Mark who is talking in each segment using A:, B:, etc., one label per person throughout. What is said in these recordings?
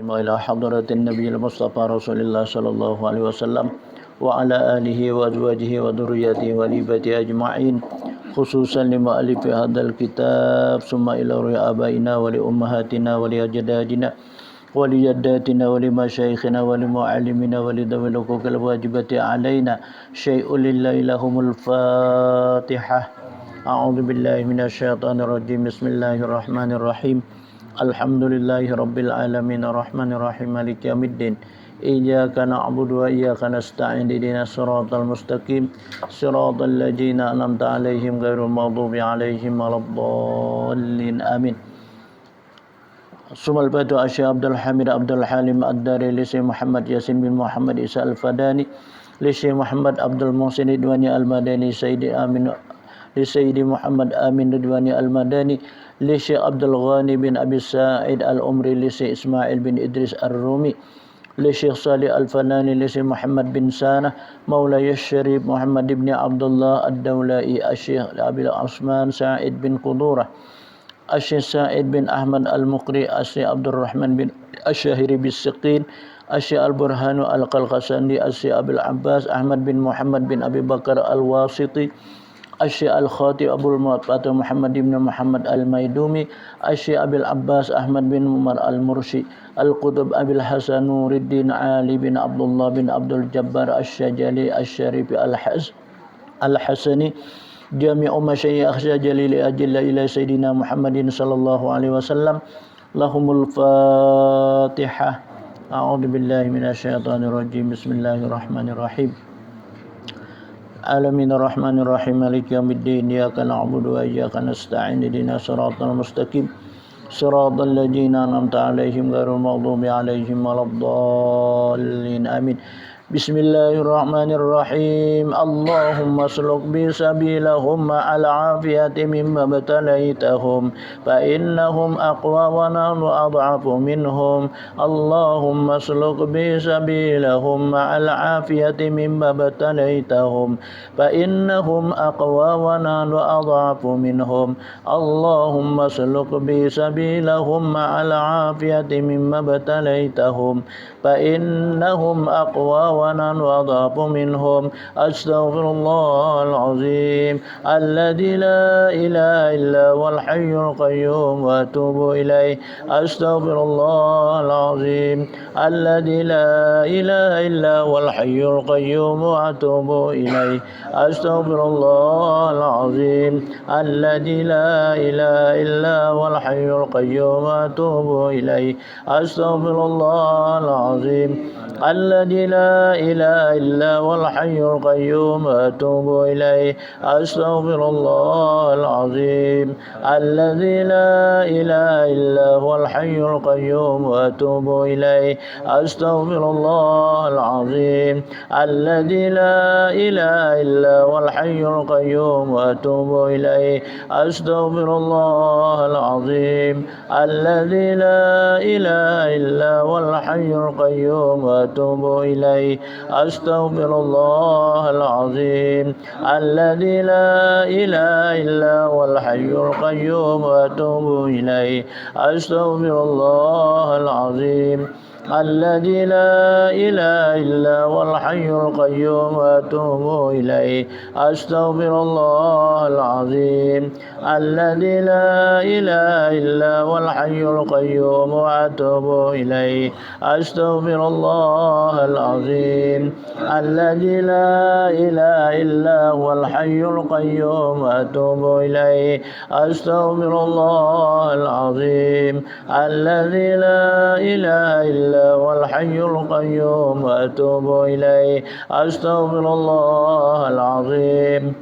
A: إلى حضرة النبي المصطفى رسول الله صلى الله عليه وسلم وعلى آله وأزواجه وذريته ولبته أجمعين خصوصا لمؤلف هذا الكتاب ثم إلى روح آبائنا ولأمهاتنا ولأجدادنا ولجداتنا ولمشايخنا ولمعلمنا ولذوي الحقوق الواجبة علينا شيء لله لهم الفاتحة. أعوذ بالله من الشيطان الرجيم. بسم الله الرحمن الرحيم. الحمد لله رب العالمين الرحمن الرحيم مالك يوم الدين إياك نعبد وإياك نستعين اهدنا الصراط المستقيم صراط الذين أنعمت عليهم غير المغضوب عليهم ولا الضالين آمين. Sumal batu Asya Abdul Hamid Abdul Halim Ad-Dari Lisi Muhammad Yasin bin Muhammad Isa Al-Fadani Lisi Muhammad Abdul Muhsin Ridwani Al-Madani Sayyidi Amin Sayyidi Muhammad Amin Ridwani Al-Madani Lisi Abdul Ghani bin Abi Sa'id Al-Umri Lisi Ismail bin Idris Ar-Rumi Lisi Salih Al-Fanani Lisi Muhammad bin Sana Maulaya Syarif Muhammad bin Abdullah Ad-Dawlai Asyikh Abil Asman Sa'id bin Qudurah Asyikh Sa'id bin Ahmad Al-Muqri Asyikh Abdul Rahman bin Asyahiri bin Siqin Asyikh Al-Burhanu Al-Qalqasandi Asyikh Abil Abbas Ahmad bin Muhammad bin Abi Bakar Al-Wasiti Asyikh Al-Khatib Abul Mu'atfatu Muhammad bin Muhammad Al-Maidumi Asyikh Abil Abbas Ahmad bin Umar Al-Mursi Al-Qutub Abil Hasan Nuruddin Ali bin Abdullah bin Abdul Jabbar Asyajali Asyarifi Al-Hasani Jami'u masyayikh Jalili ajilla ila Sayyidina Muhammadin sallallahu alaihi wasallam lahumul Fatihah. A'udzu billahi minasyaitonir rajim. Bismillahirrahmanirrahim. Alamin arrahmanir rahim maliki yaumiddin iyyaka na'budu wa iyyaka nasta'in ihdinas siratal mustaqim siratal ladzina an'amta 'alaihim ghairil maghdubi 'alaihim waladdallin amin. Bismillahirrahmanirrahim. Allahumma sluk bi sabilahum ma'al afiyati mimma batalaytahum fa innahum aqwa wa nahnu ad'afu minhum. Allahumma sluk bi sabilahum ma'al afiyati mimma batalaytahum fa innahum aqwa wa nahnu ad'afu minhum. Allahumma sluk bi sabilahum ma'al afiyati mimma batalaytahum fa innahum aqwa wa nahnu adhafu minhum. Astaghfirullahal azim alladzi la ilaha illa huwal hayyul qayyum wa atubu ilaih. Astaghfirullahal azim alladzi la ilaha illa huwal hayyul qayyum wa atubu ilaih. Astaghfirullahal azim alladzi la ilaha illa huwal hayyul qayyum wa atubu ilaih. Astaghfirullahal azim الذي لا إله إلا هو الحي القيوم وأتوب إليه. أستغفر الله العظيم الذي لا إله إلا هو الحي القيوم وأتوب إليه. أستغفر الله العظيم الذي لا إله إلا هو الحي القيوم وأتوب إليه. أستغفر الله العظيم الذي لا إله إلا هو الحي القيوم وأتوب إليه. أستغفر الله العظيم الذي لا إله إلا هو الحي القيوم وأتوب إليه. أستغفر الله العظيم الذي لا إله إلا هو الحي القيوم وأتوب إليه. أستغفر الله العظيم الذي لا إله إلا هو الحي القيوم وأتوب إليه. أستغفر الله العظيم الذي لا إله إلا هو الحي القيوم وأتوب إليه. أستغفر الله العظيم الذي لا إله إلا هو الحي القيوم وأتوب إليه. أستغفر الله العظيم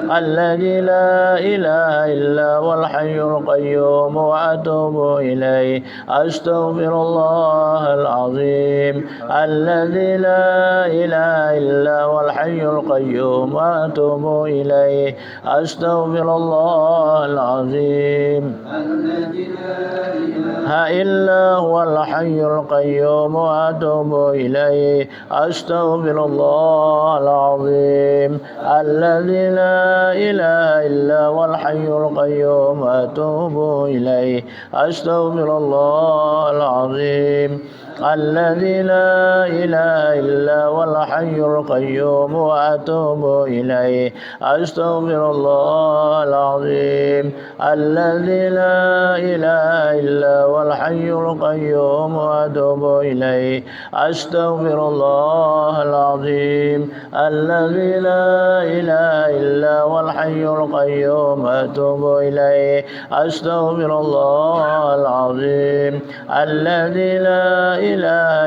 A: الذي لا إله إلا هو الحي القيوم وأتوب إليه. أستغفر الله العظيم الذي لا إله إلا هو الحي القيوم وأتوب إليه. أستغفر الله العظيم الذي لا إله إلا هو الحي القيوم وأتوب إليه أستغفر الله العظيم الذي لا إله إلا هو الحي القيوم وأتوب إليه أستغفر الله العظيم الذي لا إله إلا هو الحي القيوم وأتوب إليه أستغفر الله العظيم الذي لا إله إلا هو الحي القيوم وأتوب إليه أستغفر الله العظيم الذي لا إله إلا هو الحي القيوم وأتوب إليه أستغفر الله العظيم الذي لا إله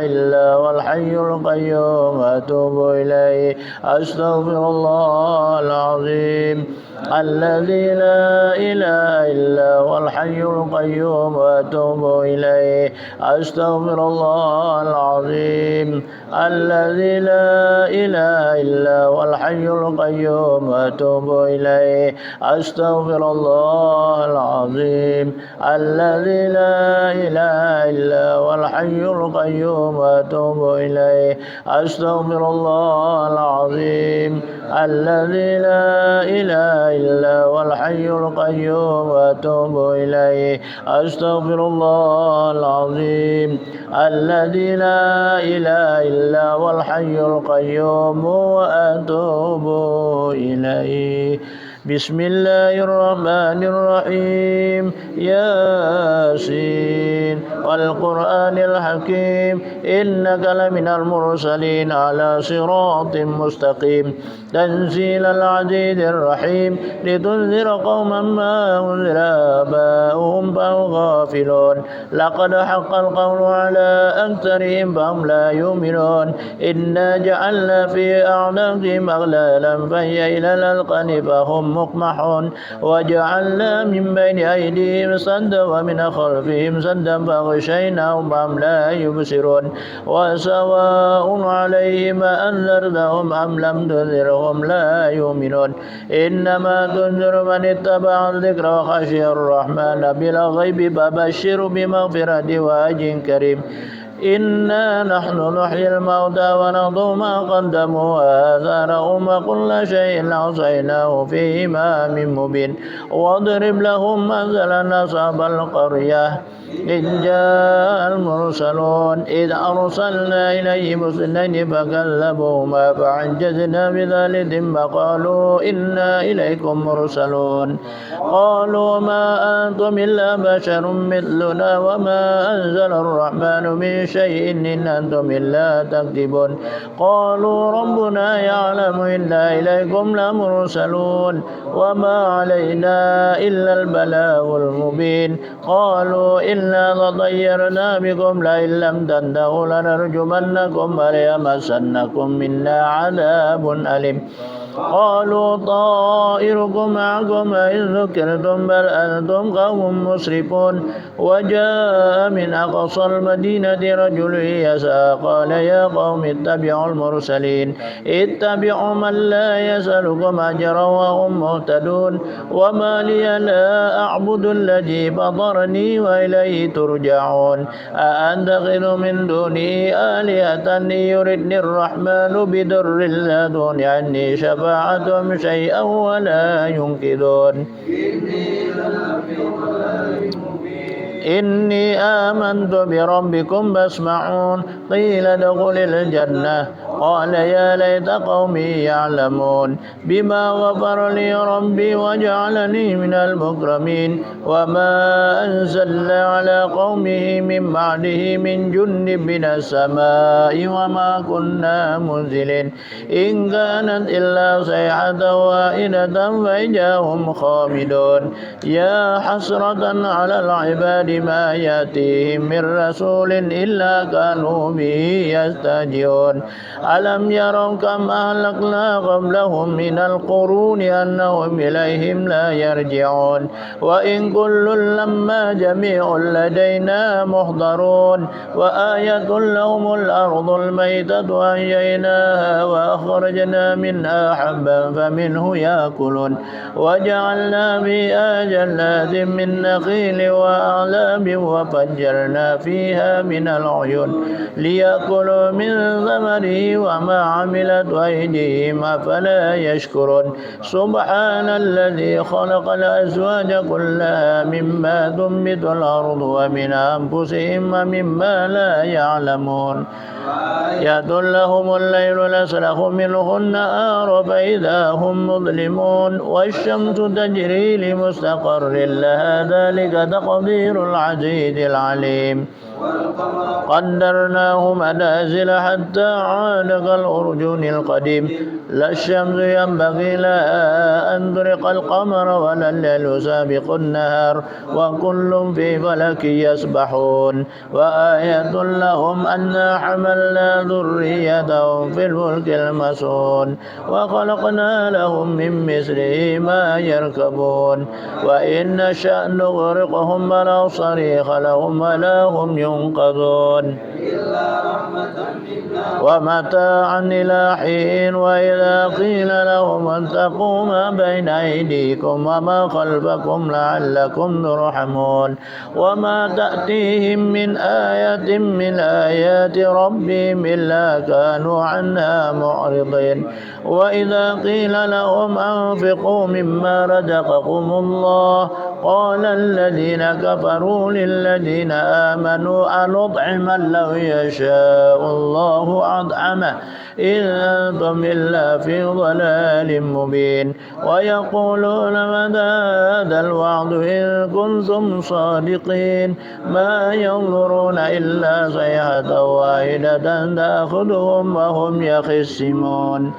A: إلا هو الحي القيوم وأتوب إليه أستغفر الله العظيم الذي لا إله إلا هو الحي القيوم وأتوب إليه أستغفر الله العظيم الذي لا إله إلا هو الحي القيوم وأتوب إليه أستغفر الله العظيم الذي لا إله إلا هو الحي القيوم وأتوب إليه أستغفر الله العظيم الذي لا إله إلا هو الحي القيوم وأتوب إليه أستغفر الله العظيم الذي لا إله إلا هو الحي القيوم وأتوب إليه بسم الله الرحمن الرحيم ياسين والقرآن الحكيم إنك لمن المرسلين على صراط مستقيم تنزيل العزيز الرحيم لتنذر قوما ما أنذر آباؤهم فهم غافلون لقد حق القول على أكثرهم فهم لا يؤمنون إنا جعلنا في أعناقهم أغلالا فهي إلى الأذقان فهم مقمحون وجعلنا من بين أيديهم سدا ومن خلفهم سدا فغشيناهم فهم لا يبصرون وسواء عليهم أنذرتهم أم لم تنذرهم لا يؤمنون إنما تنذر من اتبع الذكر وخشي الرحمن بالغيب فبشر بمغفرة وأجر كريم إنا نحن نحيي الموتى ونكتب ما قدموا وآثارهم وكل شيء أحصيناه في إمام مبين واضرب لهم مثلا أصحاب القرية إذ جاء المرسلون إذ أرسلنا إليهم اثنين فكذبوهما فعجزنا بثالث فقالوا إنا إليكم مرسلون قالوا ما أنتم إلا بشر مثلنا وما أنزل الرحمن من شيء إن أنتم إلا تكذبون قالوا ربنا يعلم إنا إليكم لمرسلون وما علينا إلا البلاغ المبين قالوا إنا تطيرنا بكم لئن لم تنتهوا لنرجمنكم وليمسنكم منا عذاب أليم قالوا طائركم معكم إن ذكرتم بل أنتم قوم مسرفون وجاء من أقصى المدينة رجل يسعى قال يا قوم اتبعوا المرسلين اتبعوا من لا يسألكم أجرا وهم مهتدون وما لي لا أعبد الذي فطرني وإليه ترجعون أأتخذ من دونه آلهة يردني الرحمن بدر لا تغن عني شفاعتهم شيئا ولا ينقذون إني آمنت بربكم فاسمعون قيل ادخل الجنة قال يا ليت قومي يعلمون بما غفر لي ربي وجعلني من المكرمين وما أنزلنا على قومه من بعده من جند من السماء وما كنا منزلين إن كانت إلا صيحة واحدة فإذا هم خامدون يا حسرة على العباد ما يأتيهم من رسول إلا كانوا به يستهزئون ألم يروا كم أهلكنا قبلهم من القرون أنهم إليهم لا يرجعون وإن كل لما جميع لدينا محضرون وآية لهم الأرض الميتة أحييناها وأخرجنا منها حبا فمنه يأكلون وجعلنا فيها جنات من نخيل وأعناب أعناب وفجرنا فيها من العيون ليأكلوا من ثمره وما عملت أيديهم أفلا يشكرون سبحان الذي خلق الأزواج كلها مما تنبت الأرض ومن أنفسهم ومما لا يعلمون يد لهم الليل الأسرخ منه النهار فإذا هم مظلمون والشمس تجري لمستقر لها ذلك تقدير العزيز العليم قدرناه منازل حتى عاد كالأرجون القديم لا الشمس ينبغي لها أن تدرك القمر ولا الليل سابق النهار وكل في فلك يسبحون وآية لهم أنا حملنا ذريتهم في الفلك المسون وخلقنا لهم من مثله ما يركبون وإن نشأ نغرقهم فلا صريخ لهم ولا هم ينقذون ومتاعا إلى حين وإذا قيل لهم اتقوا ما بين أيديكم وما خلفكم لعلكم ترحمون وما تأتيهم من آية من آيات ربهم إلا كانوا عنها معرضين وإذا قيل لهم أنفقوا مما رزقكم الله قال الذين كفروا للذين آمنوا أنطعم من لو يشاء الله أطعمه إن أنتم إلا في ضلال مبين ويقولون متى هذا الوعد إن كنتم صادقين ما ينظرون إلا صيحة واحدة تأخذهم وهم يخصمون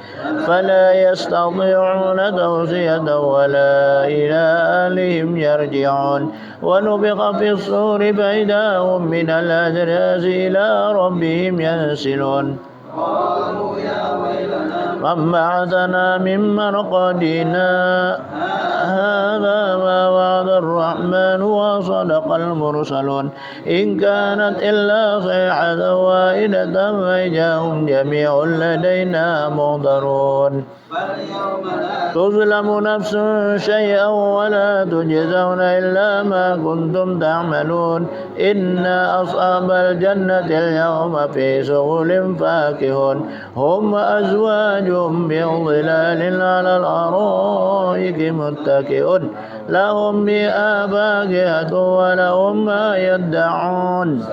A: فلا يستطيعون توصية ولا إلى أهلهم يرجعون ونفخ في الصور فإذا هم من الأجداث إلى ربهم ينسلون من بعثنا من مرقدنا هذا ما وعد الرحمن وصدق المرسلون إن كانت إلا صيحة واحدة فإذا هم جميع لدينا محضرون تظلم نفس شيئا ولا تجزون إلا ما كنتم تعملون إن أصحاب الجنة اليوم في شغل فاكهون هم وأزواجهم بظلال على الأرائك متكئون لهم فيها فاكهة ولهم ما يدعون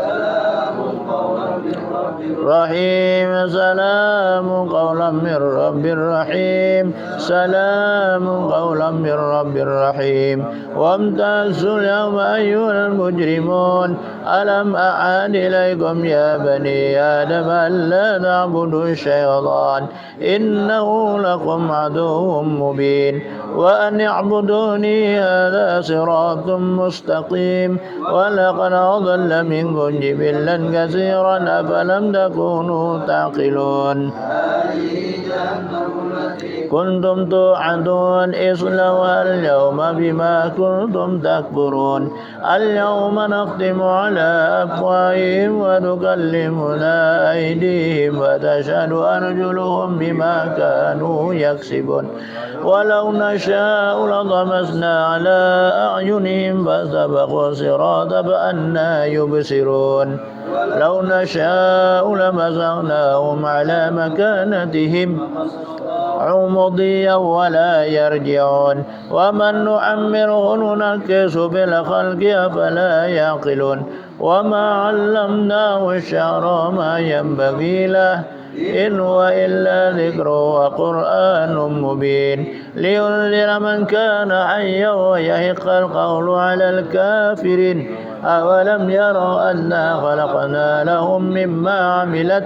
A: رحيم سلام قولا من رب رحيم سلام قولا من رب رحيم وامتازوا اليوم أيها المجرمون ألم أعهد إليكم يا بني آدم ألا تعبدوا الشيطان إنه لكم عدو مبين وأن اعبدوني هذا صراط مستقيم ولقد أضل منكم جبلا كثيرا أفلم تكونوا تعقلون كنتم توعدون اصلوها اليوم بما كنتم تكفرون اليوم نختم على أفواههم وتكلمنا أيديهم وتشهد أرجلهم بما كانوا يكسبون ولو نشاء لطمسنا على أعينهم فاستبقوا الصراط فأنى يبصرون لو نشاء لمسخناهم على مكانتهم عمضيا ولا يرجعون ومن نعمره ننكس في الخلق أفلا يعقلون وما علمناه الشعر ما ينبغي له إن هو إلا ذكر وقرآن مبين لينذر من كان حيا ويحق القول على الكافرين أولم يروا أنا خلقنا لهم مما عملت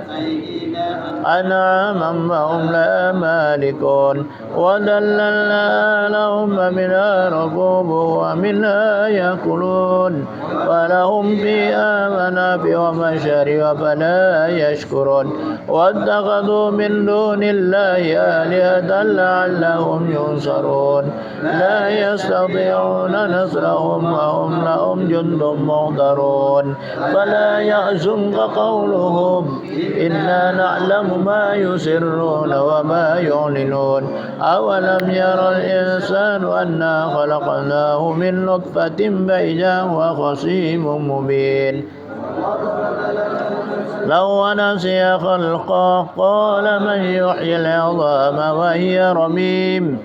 A: أنعاما وهم لها مالكون وذللنا لهم منها ركوب ومنها يأكلون ولهم فيها منافع ومشارب فلا يشكرون واتخذوا من دون الله آلهة لعلهم ينصرون لا يستطيعون نصرهم وهم لهم جند محضرون فلا يحزنك قولهم إنا نعلم ما يسرون وما يعلنون أولم ير الإنسان أنا خلقناه من نطفة فإذا هو خصيم حكيم مبين لو نسي خلقه قال من يحيي العظام وهي رميم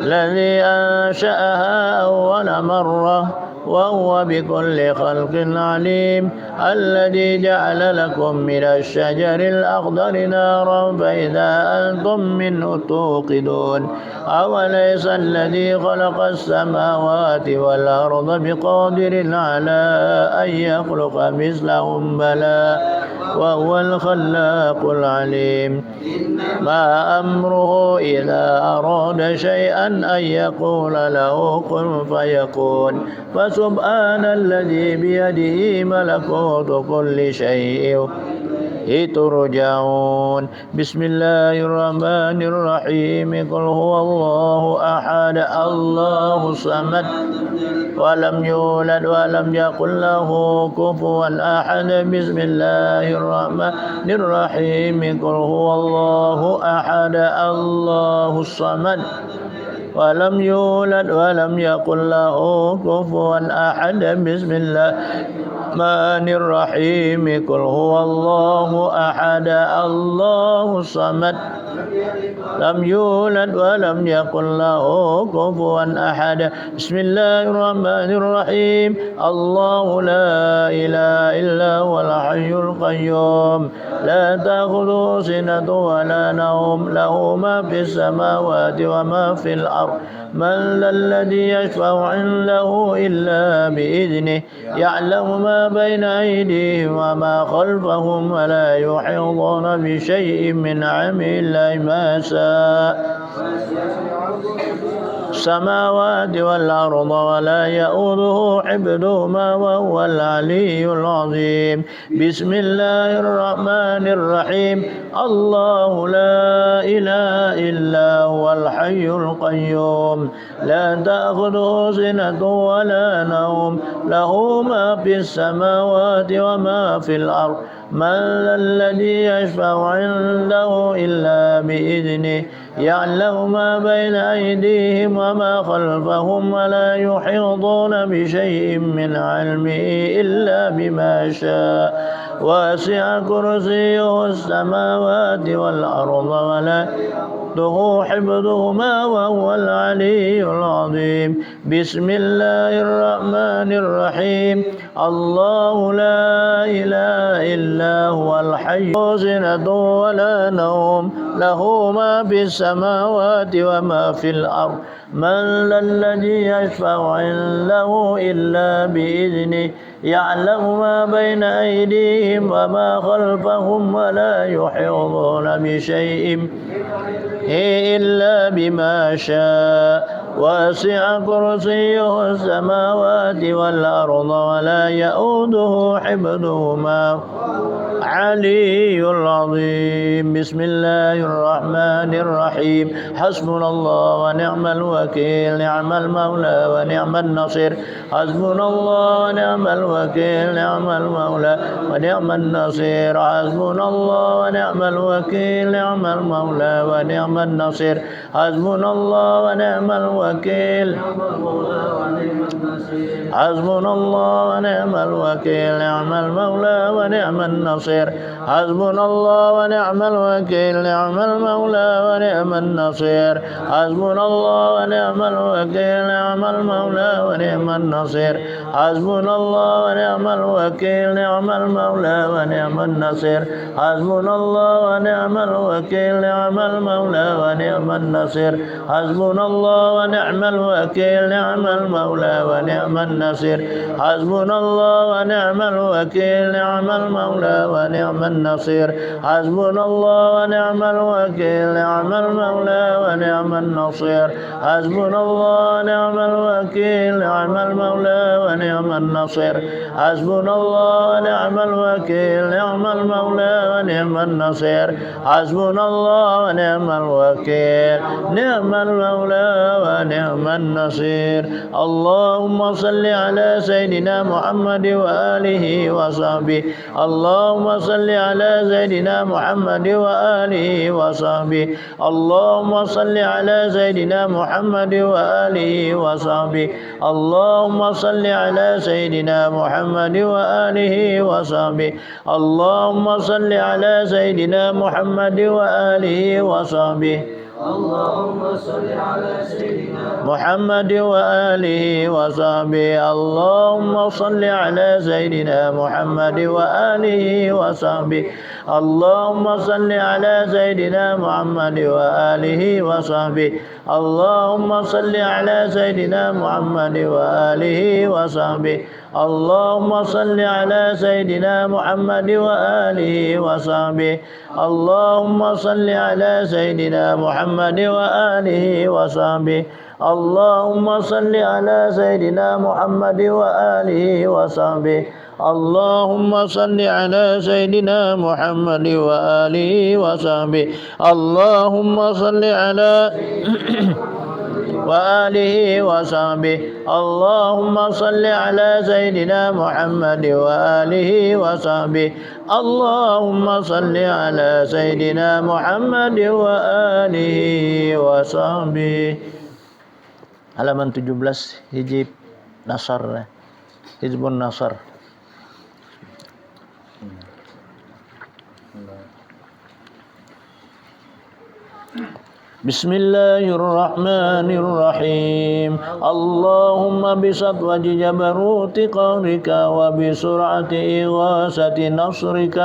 A: الذي أنشأها أول مرة وهو بكل خلق عليم الذي جعل لكم من الشجر الأخضر نارا فإذا أنتم منه توقدون أوليس الذي خلق السماوات والأرض بقادر على أن يخلق مثلهم بلى وهو الخلاق العليم ما أمره إذا أراد شيئا أن يقول له كن فيكون فسبحان الذي بيده ملكوت كل شيء ترجعون بسم الله الرحمن الرحيم قل هو الله أحد الله الصمد ولم يولد ولم يكن له كفوا أحد بسم الله الرحمن الرحيم قل هو الله أحد الله الصمد ولم يولد ولم يكن له كفوا أحد بسم الله الرحمن الرحيم قل هو الله أحد الله الصمد لم يولد ولم يكن له كفوا أحد بسم الله الرحمن الرحيم الله لا إله إلا هو الحي القيوم لا تأخذه سنة ولا نوم له ما في السماوات وما في الأرض من ذا الذي يشفع عنده إلا بإذنه يعلم ما بين أيديهم وما خلفهم ولا يحيطون بشيء من علمه إلا ما شاء السماوات والأرض ولا يؤوده حفظهما وهو العلي العظيم بسم الله الرحمن الرحيم الله لا إله إلا هو الحي القيوم لا تأخذه سنة ولا نوم له ما في السماوات وما في الأرض من ذا الذي يشفع عنده إلا بإذنه يعلم ما بين أيديهم وما خلفهم ولا يحيطون بشيء من علمه إلا بما شاء واسع كرسيه السماوات والأرض ولا يؤوده حفظهما وهو العلي العظيم بسم الله الرحمن الرحيم الله لا إله إلا هو الحي سنة ولا نوم له ما في السماوات وما في الأرض من ذا الذي يشفع عنده إلا بإذنه يعلم ما بين أيديهم وما خلفهم ولا يحيطون بشيء إلا بما شاء واسع كرسيه السماوات والأرض ولا يؤوده حفظهما علي العظيم بسم الله الرحمن الرحيم حسبنا الله ونعم الوكيل نعم المولى ونعم النصير حسبنا الله ونعم الوكيل نعم المولى ونعم النصير حسبنا الله ونعم الوكيل نعم المولى ونعم النصير حسبنا الله ونعم الوكيل حسبنا الله ونعم الوكيل نعم المولى ونعم النصير حسبنا الله ونعم الوكيل نعم المولى ونعم النصير حسبنا الله ونعم الوكيل نعم المولى ونعم النصير حسبنا الله ونعم الوكيل نعم المولى ونعم النصير حسبنا الله ونعم الوكيل نعم المولى ونعم النصير حسبنا الله ونعم الوكيل نعم المولى ونعم النصير حسبنا الله ونعم الوكيل نعم المولى ونعم النصير حسبنا الله ونعم الوكيل نعم المولى ونعم النصير حسبنا الله ونعم الوكيل نعم المولى ونعم النصير حسبنا الله ونعم الوكيل نعم المولى ونعم النصير حسبنا الله ونعم الوكيل نعم المولى ونعم النصير اللهم اللهم صل على سيدنا محمد وآله وصحبه اللهم صل على سيدنا محمد وآله وصحبه اللهم صل على سيدنا محمد وآله وصحبه اللهم صل على سيدنا محمد وآله وصحبه اللهم صل على سيدنا محمد وآله وصحبه اللهم صل على سيدنا محمد وآله وصحبه اللهم صل على سيدنا محمد وآله وصحبه اللهم صل على سيدنا محمد وآله وصحبه اللهم صل على سيدنا محمد وآله وصحبه اللهم صل على سيدنا محمد وآله وصحبه اللهم صل على سيدنا محمد وآله وصحبه اللهم صل على سيدنا محمد وآله وصحبه اللهم صل على سيدنا محمد وآله وصحبه اللهم صل على وآله وصحبه اللهم صل على سيدنا محمد وآله وصحبه اللهم صل على سيدنا محمد وآله وصحبه. Halaman 17 Hizib Nasar, Hizbun Nasar. بسم الله الرحمن الرحيم اللهم بسطوة جبروت قهرك وبسرعة إغاثة نصرك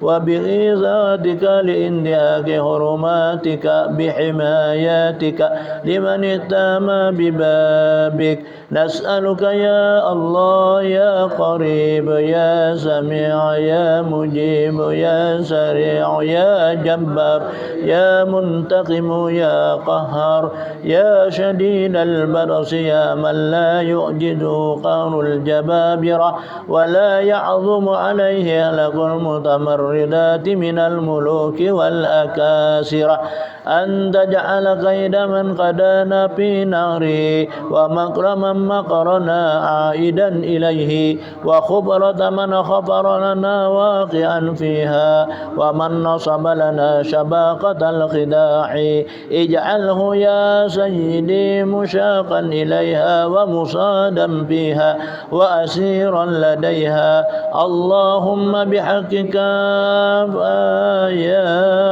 A: وبغيظاتك لإندهاك حرماتك بحماياتك لمن اهتم ببابك نسألك يا الله يا قريب يا سميع يا مجيب يا سريع يا جبار يا منتقم يا قهار يا شديد البرص يا من لا يعجزه قهر الجبابرة ولا يعظم عليه هلك المتمردات من الملوك والأكاسرة أن تجعل قيد من قدانا في ناره ومكر من مكرنا عائدا إليه وخبرة من خبر لنا واقعا فيها ومن نصب لنا شباقة الخداع اجعله يا سيدي مشاقا إليها ومصادا فيها وأسيرا لديها اللهم بحقك يا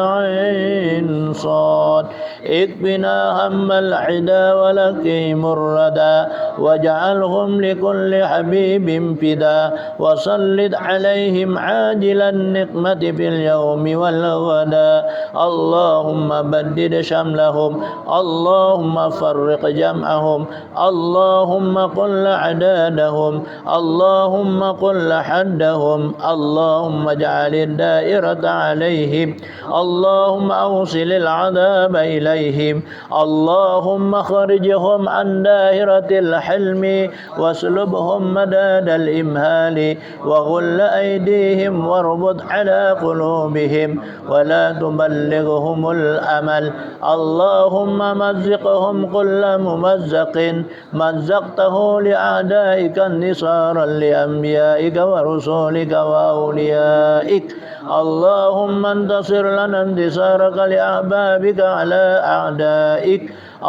A: عين صاد اكفنا هم العدا ولقهم الردى واجعلهم لكل حبيب فدا وسلط عليهم عاجل النقمة في اليوم والغدا اللهم بدد شملهم اللهم فرق جمعهم اللهم قل عدادهم اللهم قل حدهم اللهم اجعل الدائرة عليهم اللهم أوصل العذاب إليهم اللهم خرجهم عن دائرة الحلم واسلبهم مداد الإمهال وغل أيديهم واربط على قلوبهم ولا تبلغهم الأمل اللهم مزقهم كل ممزق مزقته لأعدائك انتصارا لأنبيائك ورسولك وأوليائك اللهم انتصر لنا انتصارك لأحبابك على أعدائك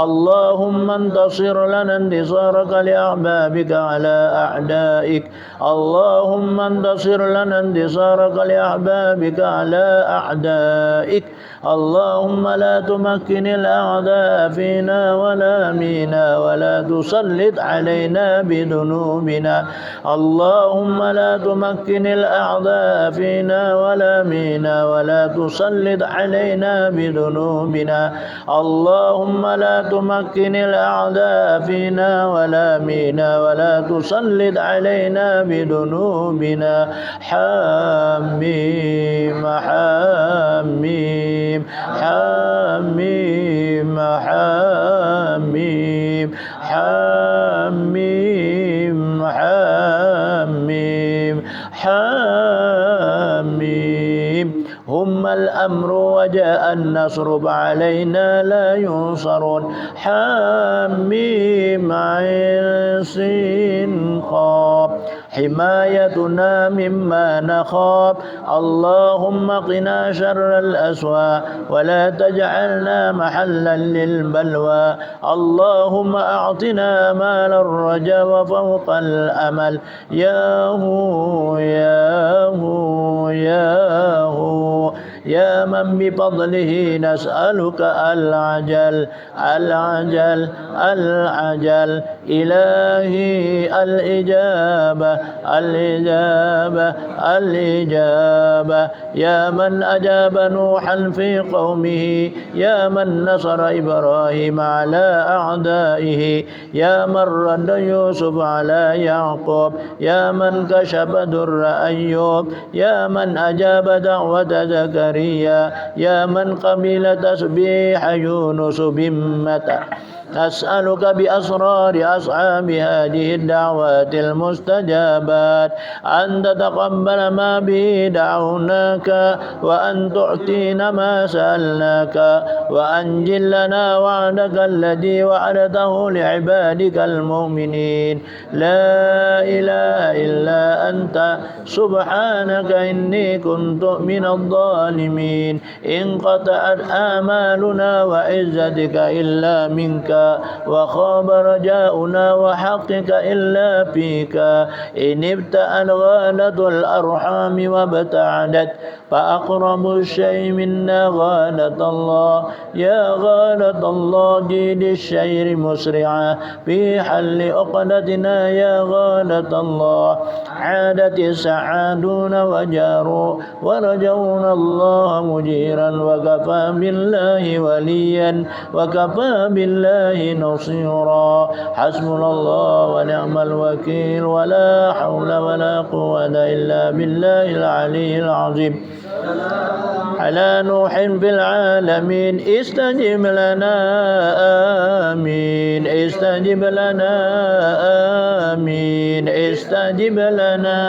A: اللهم انتصر لنا انتصارك لأحبابك على أعدائك اللهم انتصر لنا انتصارك لأحبابك على أعدائك اللهم لا تمكن الأعداء فينا ولا منا ولا تسلط علينا بذنوبنا اللهم لا تمكن الأعداء فينا ولا منا ولا تسلط علينا بذنوبنا اللهم لا تمكن الأعداء فينا ولا منا ولا تسلط علينا بذنوبنا حميم حميم حميم حميم حميم حميم حميم هم الأمر وجاء النصر فعلينا لا ينصرون حميم عين سين قاف حمايتنا مما نخاف اللهم قنا شر الأسواء ولا تجعلنا محلا للبلوى اللهم أعطنا مال الرجا وفوق الأمل يا هو يا هو يا هو يا من بفضله نسألك العجل العجل العجل إلهي الإجابة الإجابة الإجابة يا من أجاب نوحا في قومه يا من نصر إبراهيم على أعدائه يا من رد يوسف على يعقوب يا من كشف در أيوب يا من أجاب دعوة زكريا يا من قبل تسبيح يونس بمته أسألك بأسرار أصحاب هذه الدعوات المستجابات أن تتقبل ما به دعوناك وأن تعطينا ما سألناك وأنجل لنا وعدك الذي وعدته لعبادك المؤمنين لا إله إلا أنت سبحانك إني كنت من الظالمين انقطعت آمالنا وعزتك إلا منك وخاب رجاؤنا وحقك إلا فيك إن ابتأت غالة الأرحام وابتعدت فأقرب الشيء منا غالة الله يا غالة الله جيد الشير مسرعا في حل عقدتنا يا غالة الله عادت السعادون وجاروا ورجونا الله مجيرا وكفى بالله وليا وكفى بالله نصيرا حسبنا الله ونعم الوكيل ولا حول ولا قوة إلا بالله العلي العظيم على نوح في العالمين استجب لنا آمين استجب لنا آمين استجب لنا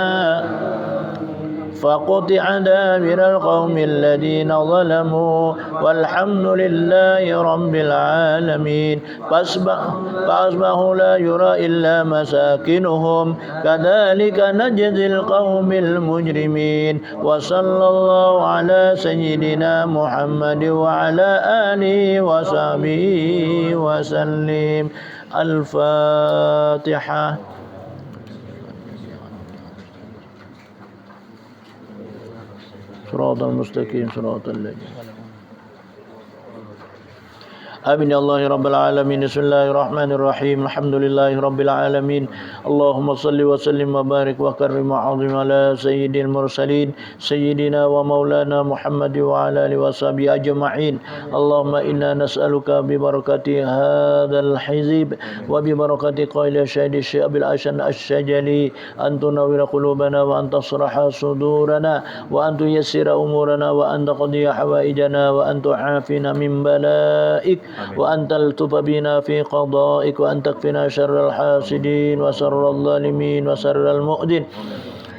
A: فقطع دابر القوم الذين ظلموا والحمد لله رب العالمين فأصبحوا لا يرى إلا مساكنهم كذلك نجزي القوم المجرمين وصلى الله على سيدنا محمد وعلى آله وصحبه وسلم الفاتحة صراط المستقيم صراط الذين آمين يا الله رب العالمين بسم الله الرحمن الرحيم الحمد لله رب العالمين اللهم صل وسلم وبارك وكرم وعظم على سيد المرسلين سيدنا ومولانا محمد وعلى آله وصحبه أجمعين اللهم إنا نسألك ببركة هذا الحزب وببركة قائل الشهيد الشيخ أبي الحسن الشجلي أن تنور قلوبنا وأن تصرح صدورنا وأن تيسر أمورنا وأن تقضي حوائجنا وأن تعافينا من بلائك وأن تلطف بنا في قضائك وأن تكفنا شر الحاسدين وشر الظالمين وشر المؤذين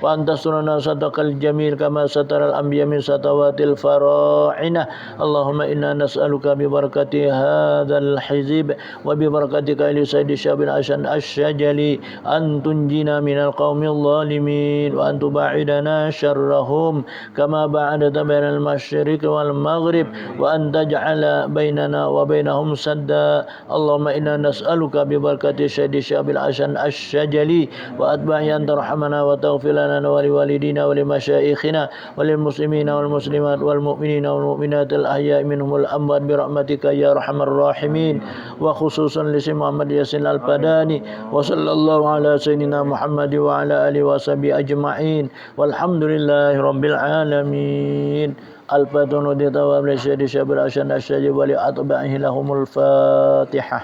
A: وأن تسترنا صدق الجميل كما ستر الأنبياء من ستوات الفراعنة اللهم إنا نسألك ببركة هذا الحزب وببركتك إلى سيد الشعب الحسن الشجلي أن تنجينا من القوم الظالمين وأن تباعدنا شرهم كما بعدت بين المشرق والمغرب وأن تجعل بيننا وبينهم سدا اللهم إنا نسألك ببركة سيد الشعب الحسن الشجلي وأتباعه أن ترحمنا وتغفر لنا ولوالدينا ولمشايخنا وللمسلمين والمسلمات والمؤمنين والمؤمنات الأحياء منهم الأموات برحمتك يا أرحم الراحمين وخصوصا لسيد محمد ياسين الفداني وصلى الله على سيدنا محمد وعلى آله وصحبه أجمعين والحمد لله رب العالمين الفاتحة لتواب للشهيد الشاب الحسن الشجلي ولأتباعه لهم الفاتحة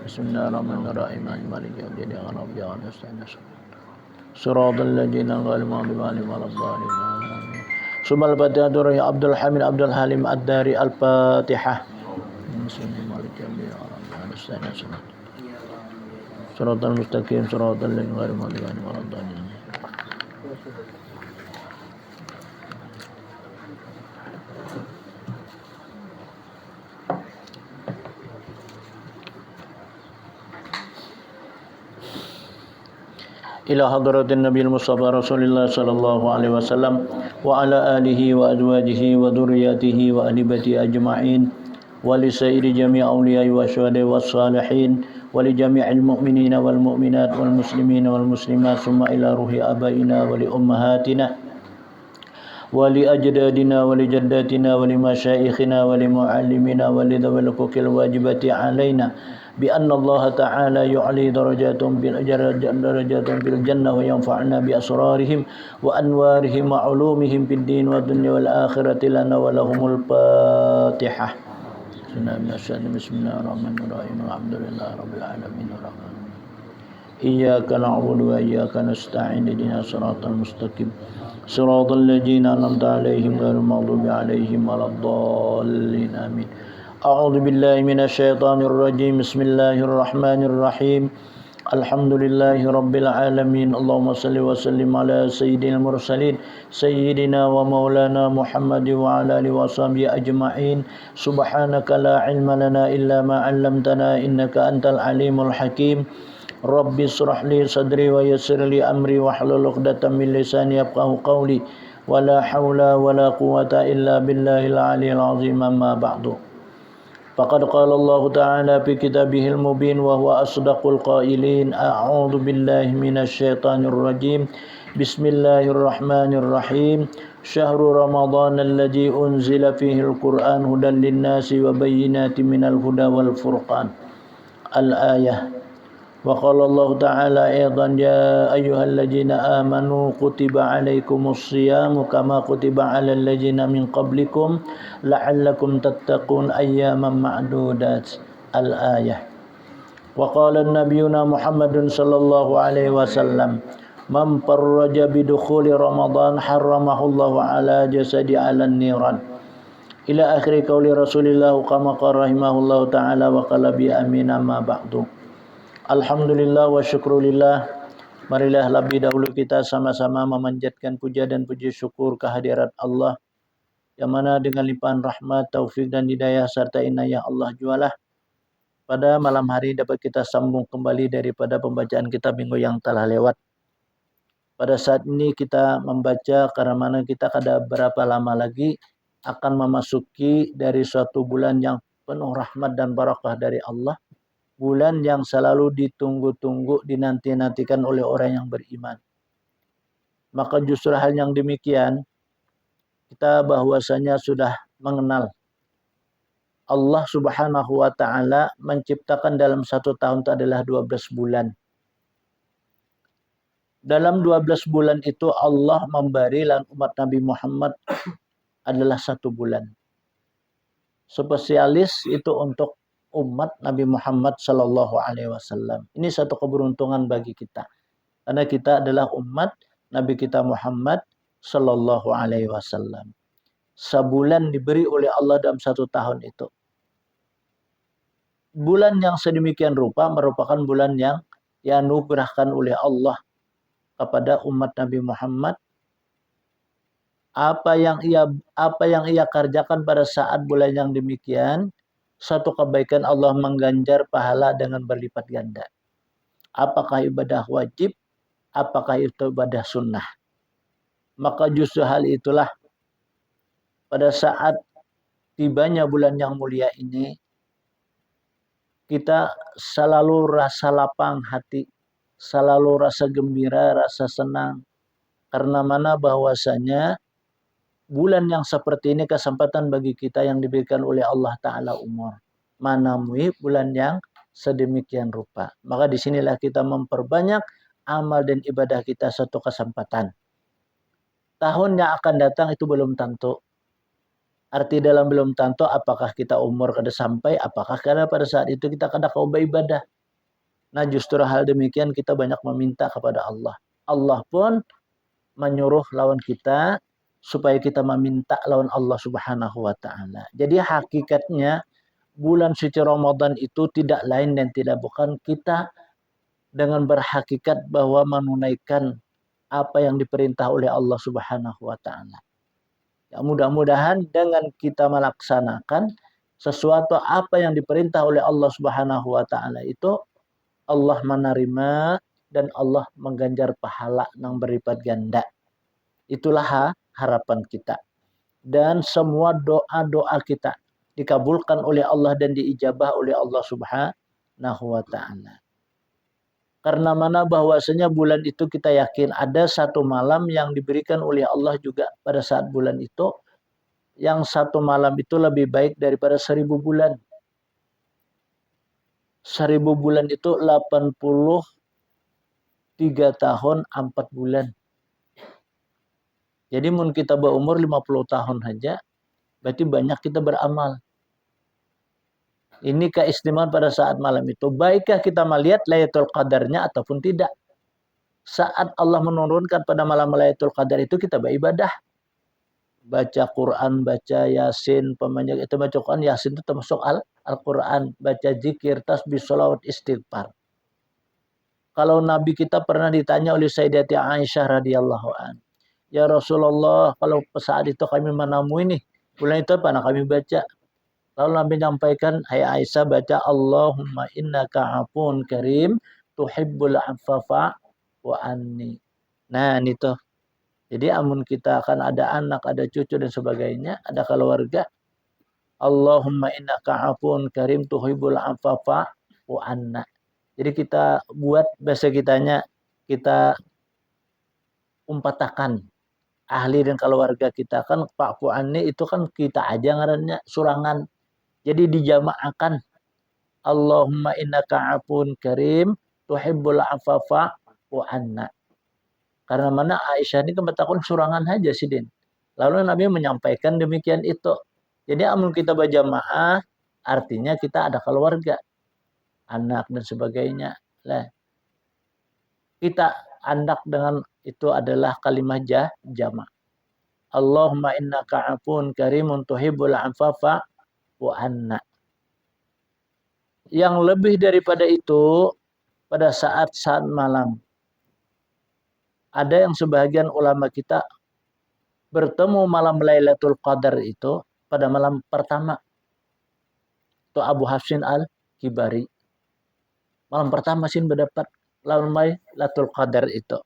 A: بسم الله الرحمن الرحيم مالك يوم الدين إياك نعبد وإياك نستعين صراط الذين أنعمت عليهم غير المغضوب عليهم ثم الفاتحة يا عبد الحميد عبد الحليم الداري الفاتحة صراط المستقيم صراط الذين غير المغضوب عليهم ولا الضالين إلى حضرة النبي المصطفى رسول الله صلى الله عليه وسلم وعلى آله وأزواجه وذرياته وأهل بيته أجمعين ولسائر جميع أولياء والشهداء والصالحين ولجميع المؤمنين والمؤمنات والمسلمين والمسلمات ثم إلى روح آبائنا ولأمهاتنا ولأجدادنا ولجداتنا ولمشايخنا ولمعلمنا ولذوي الحقوق الواجبة علينا بأن الله تعالى يعلي درجاتهم بالجنة وينفعنا بأسرارهم وأنوارهم وعلومهم في الدين والدنيا والآخرة لنا ولهم الفاتحة. بسم الله الرحمن الرحيم الحمد لله رب العالمين الرحمن إياك نعبد وإياك نستعين اهدنا الصراط المستقيم صراط الذين أنعمت عليهم غير المغضوب عليهم ولا الضالين آمين. أعوذ بالله من الشيطان الرجيم بسم الله الرحمن الرحيم الحمد لله رب العالمين اللهم صل وسلم على سيدنا المرسلين سيدنا ومولانا محمد وعلى آله وصحبه أجمعين سبحانك لا علم لنا إلا ما علمتنا إنك أنت العليم الحكيم رب اشرح لي صدري ويسر لي أمري واحلل عقدة من لساني يفقهوا قولي ولا حول ولا قوة إلا بالله العلي العظيم أما بعد فقد قال الله تعالى في كتابه المبين وهو أصدق القائلين أعوذ بالله من الشيطان الرجيم بسم الله الرحمن الرحيم شهر رمضان الذي أنزل فيه القرآن هدى للناس وبينات من الهدى والفرقان الآية. وقال الله تعالى أيضا يا أيها الذين آمنوا كتب عليكم الصيام كما كتب على الذين من قبلكم لعلكم تتقون أياما معدودات الآية. وقال نبينا محمد صلى الله عليه وسلم من فرج بدخول رمضان حرمه الله على جسد على النيران إلى آخر قول رسول الله كما قال رحمه الله تعالى وقال بأمين ما بعد. Alhamdulillah wa syukrulillah. Marilah lebih dahulu kita sama-sama memanjatkan puja dan puji syukur kehadirat Allah yang mana dengan limpahan rahmat, taufik dan hidayah serta inayah Allah jualah pada malam hari dapat kita sambung kembali daripada pembacaan kitab minggu yang telah lewat. Pada saat ini kita membaca karena mana kita kada berapa lama lagi akan memasuki dari suatu bulan yang penuh rahmat dan barakah dari Allah. Bulan yang selalu ditunggu-tunggu, dinanti-nantikan oleh orang yang beriman. Maka justru hal yang demikian, kita bahwasanya sudah mengenal Allah subhanahu wa ta'ala menciptakan dalam satu tahun itu adalah 12 bulan. Dalam 12 bulan itu Allah memberi lan umat Nabi Muhammad adalah 1 bulan. Spesialis itu untuk umat Nabi Muhammad sallallahu alaihi wasallam. Ini satu keberuntungan bagi kita. Karena kita adalah umat Nabi kita Muhammad sallallahu alaihi wasallam. Sebulan diberi oleh Allah dalam 1 tahun itu. Bulan yang sedemikian rupa merupakan bulan yang dianugerahkan oleh Allah kepada umat Nabi Muhammad. Apa yang ia kerjakan pada saat bulan yang demikian, satu kebaikan Allah mengganjar pahala dengan berlipat ganda. Apakah ibadah wajib? Apakah itu ibadah sunnah? Maka justru hal itulah pada saat tibanya bulan yang mulia ini, kita selalu rasa lapang hati, selalu rasa gembira, rasa senang. Karena mana bahwasanya bulan yang seperti ini kesempatan bagi kita yang diberikan oleh Allah Ta'ala umur. Manamui bulan yang sedemikian rupa. Maka disinilah kita memperbanyak amal dan ibadah kita satu kesempatan. Tahun yang akan datang itu belum tentu. Arti dalam belum tentu apakah kita umur kada sampai, apakah karena pada saat itu kita kada kau beribadah. Nah justru hal demikian kita banyak meminta kepada Allah. Allah pun menyuruh lawan kita supaya kita meminta lawan Allah Subhanahu wa ta'ala. Jadi hakikatnya bulan suci Ramadan itu tidak lain dan tidak bukan kita dengan berhakikat bahwa menunaikan apa yang diperintah oleh Allah Subhanahu wa ta'ala. Ya, mudah-mudahan dengan kita melaksanakan sesuatu apa yang diperintah oleh Allah Subhanahu wa ta'ala itu Allah menerima dan Allah mengganjar pahala nang berlipat ganda. Itulah harapan kita. Dan semua doa-doa kita dikabulkan oleh Allah dan diijabah oleh Allah Subhanahu wa taala. Karena mana bahwasanya bulan itu kita yakin ada satu malam yang diberikan oleh Allah juga pada saat bulan itu, yang satu malam itu lebih baik daripada 1000 bulan. 1000 bulan itu 83 tahun 4 bulan. Jadi mun kita berumur 50 tahun saja, berarti banyak kita beramal. Ini keistimewaan pada saat malam itu. Baikkah kita melihat Lailatul Qadarnya ataupun tidak? Saat Allah menurunkan pada malam Lailatul Qadar itu kita beribadah. Baca Quran, baca Yasin, pemanjang itu baca Quran, Yasin itu termasuk Al-Quran. Baca zikir, tasbih, sholawat, istighfar. Kalau Nabi kita pernah ditanya oleh Sayyidati Aisyah radhiyallahu an, ya Rasulullah, kalau saat itu kami menemui nih, bulan itu apa? Nah, kami baca. Lalu Nabi menyampaikan, hai Aisyah baca Allahumma innaka afun karim tuhibbul afafa wa anni. Nah ini tuh. Jadi amun kita akan ada anak, ada cucu dan sebagainya, ada keluarga. Allahumma innaka afun karim tuhibbul afafa wa anna. Jadi kita buat bahasa kitanya, kita umpatakan ahli dan keluarga kita kan Pak Fu'ani itu kan kita aja ngarannya surangan. Jadi dijamaahkan Allahumma innaka afun karim tuhibbul afafa wa anna. Karena mana Aisyah ini kebetulan surangan saja sih Din. Lalu Nabi menyampaikan demikian itu. Jadi amun kita berjamaah artinya kita ada keluarga, anak dan sebagainya. Lah kita andak dengan itu adalah kalimat jamaah. Allahumma innaka afun karimun tuhibbul afafa wa anna. Yang lebih daripada itu pada saat-saat malam. Ada yang sebagian ulama kita bertemu malam Lailatul Qadar itu pada malam pertama. Itu Abu Hafsin Al-Kibari. Malam pertama sih mendapat Lailatul Qadar itu.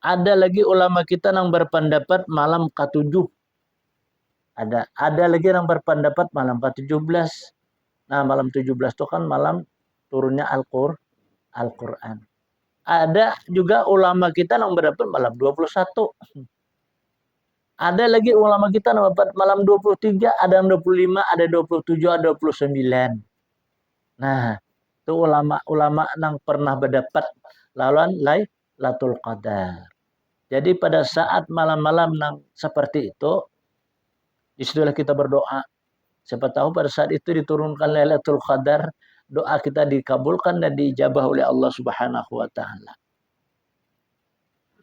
A: Ada lagi ulama kita yang berpendapat malam ke-7. Ada lagi yang berpendapat malam ke-17. Nah, malam 17 itu kan malam turunnya Al-Quran. Ada juga ulama kita yang berdapat malam 21. Ada lagi ulama kita yang berdapat malam 23, ada yang 25, ada 27, ada 29. Nah, itu ulama-ulama yang pernah berdapat lawan Lailatul Qadar. Jadi pada saat malam-malam yang seperti itu, disitulah kita berdoa. Siapa tahu pada saat itu diturunkan Lailatul Qadar, doa kita dikabulkan dan diijabah oleh Allah Subhanahu wa taala.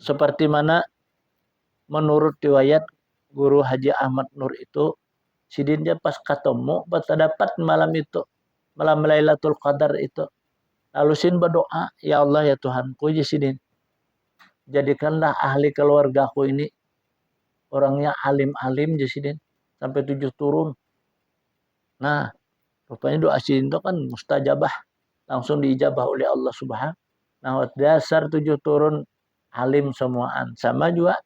A: Seperti mana menurut riwayat Guru Haji Ahmad Nur itu, sidin dia pas ketemu, pas dapat malam itu, malam Lailatul Qadar itu. Lalu sin berdoa, ya Allah ya Tuhanku, ya sidin, jadikanlah ahli keluargaku ini orangnya alim-alim, ya sidin, sampai 7 turun. Nah, rupanya doa sidin itu kan mustajabah, langsung diijabah oleh Allah Subhanahu. Nah, dasar 7 turun alim semuaan. Sama juga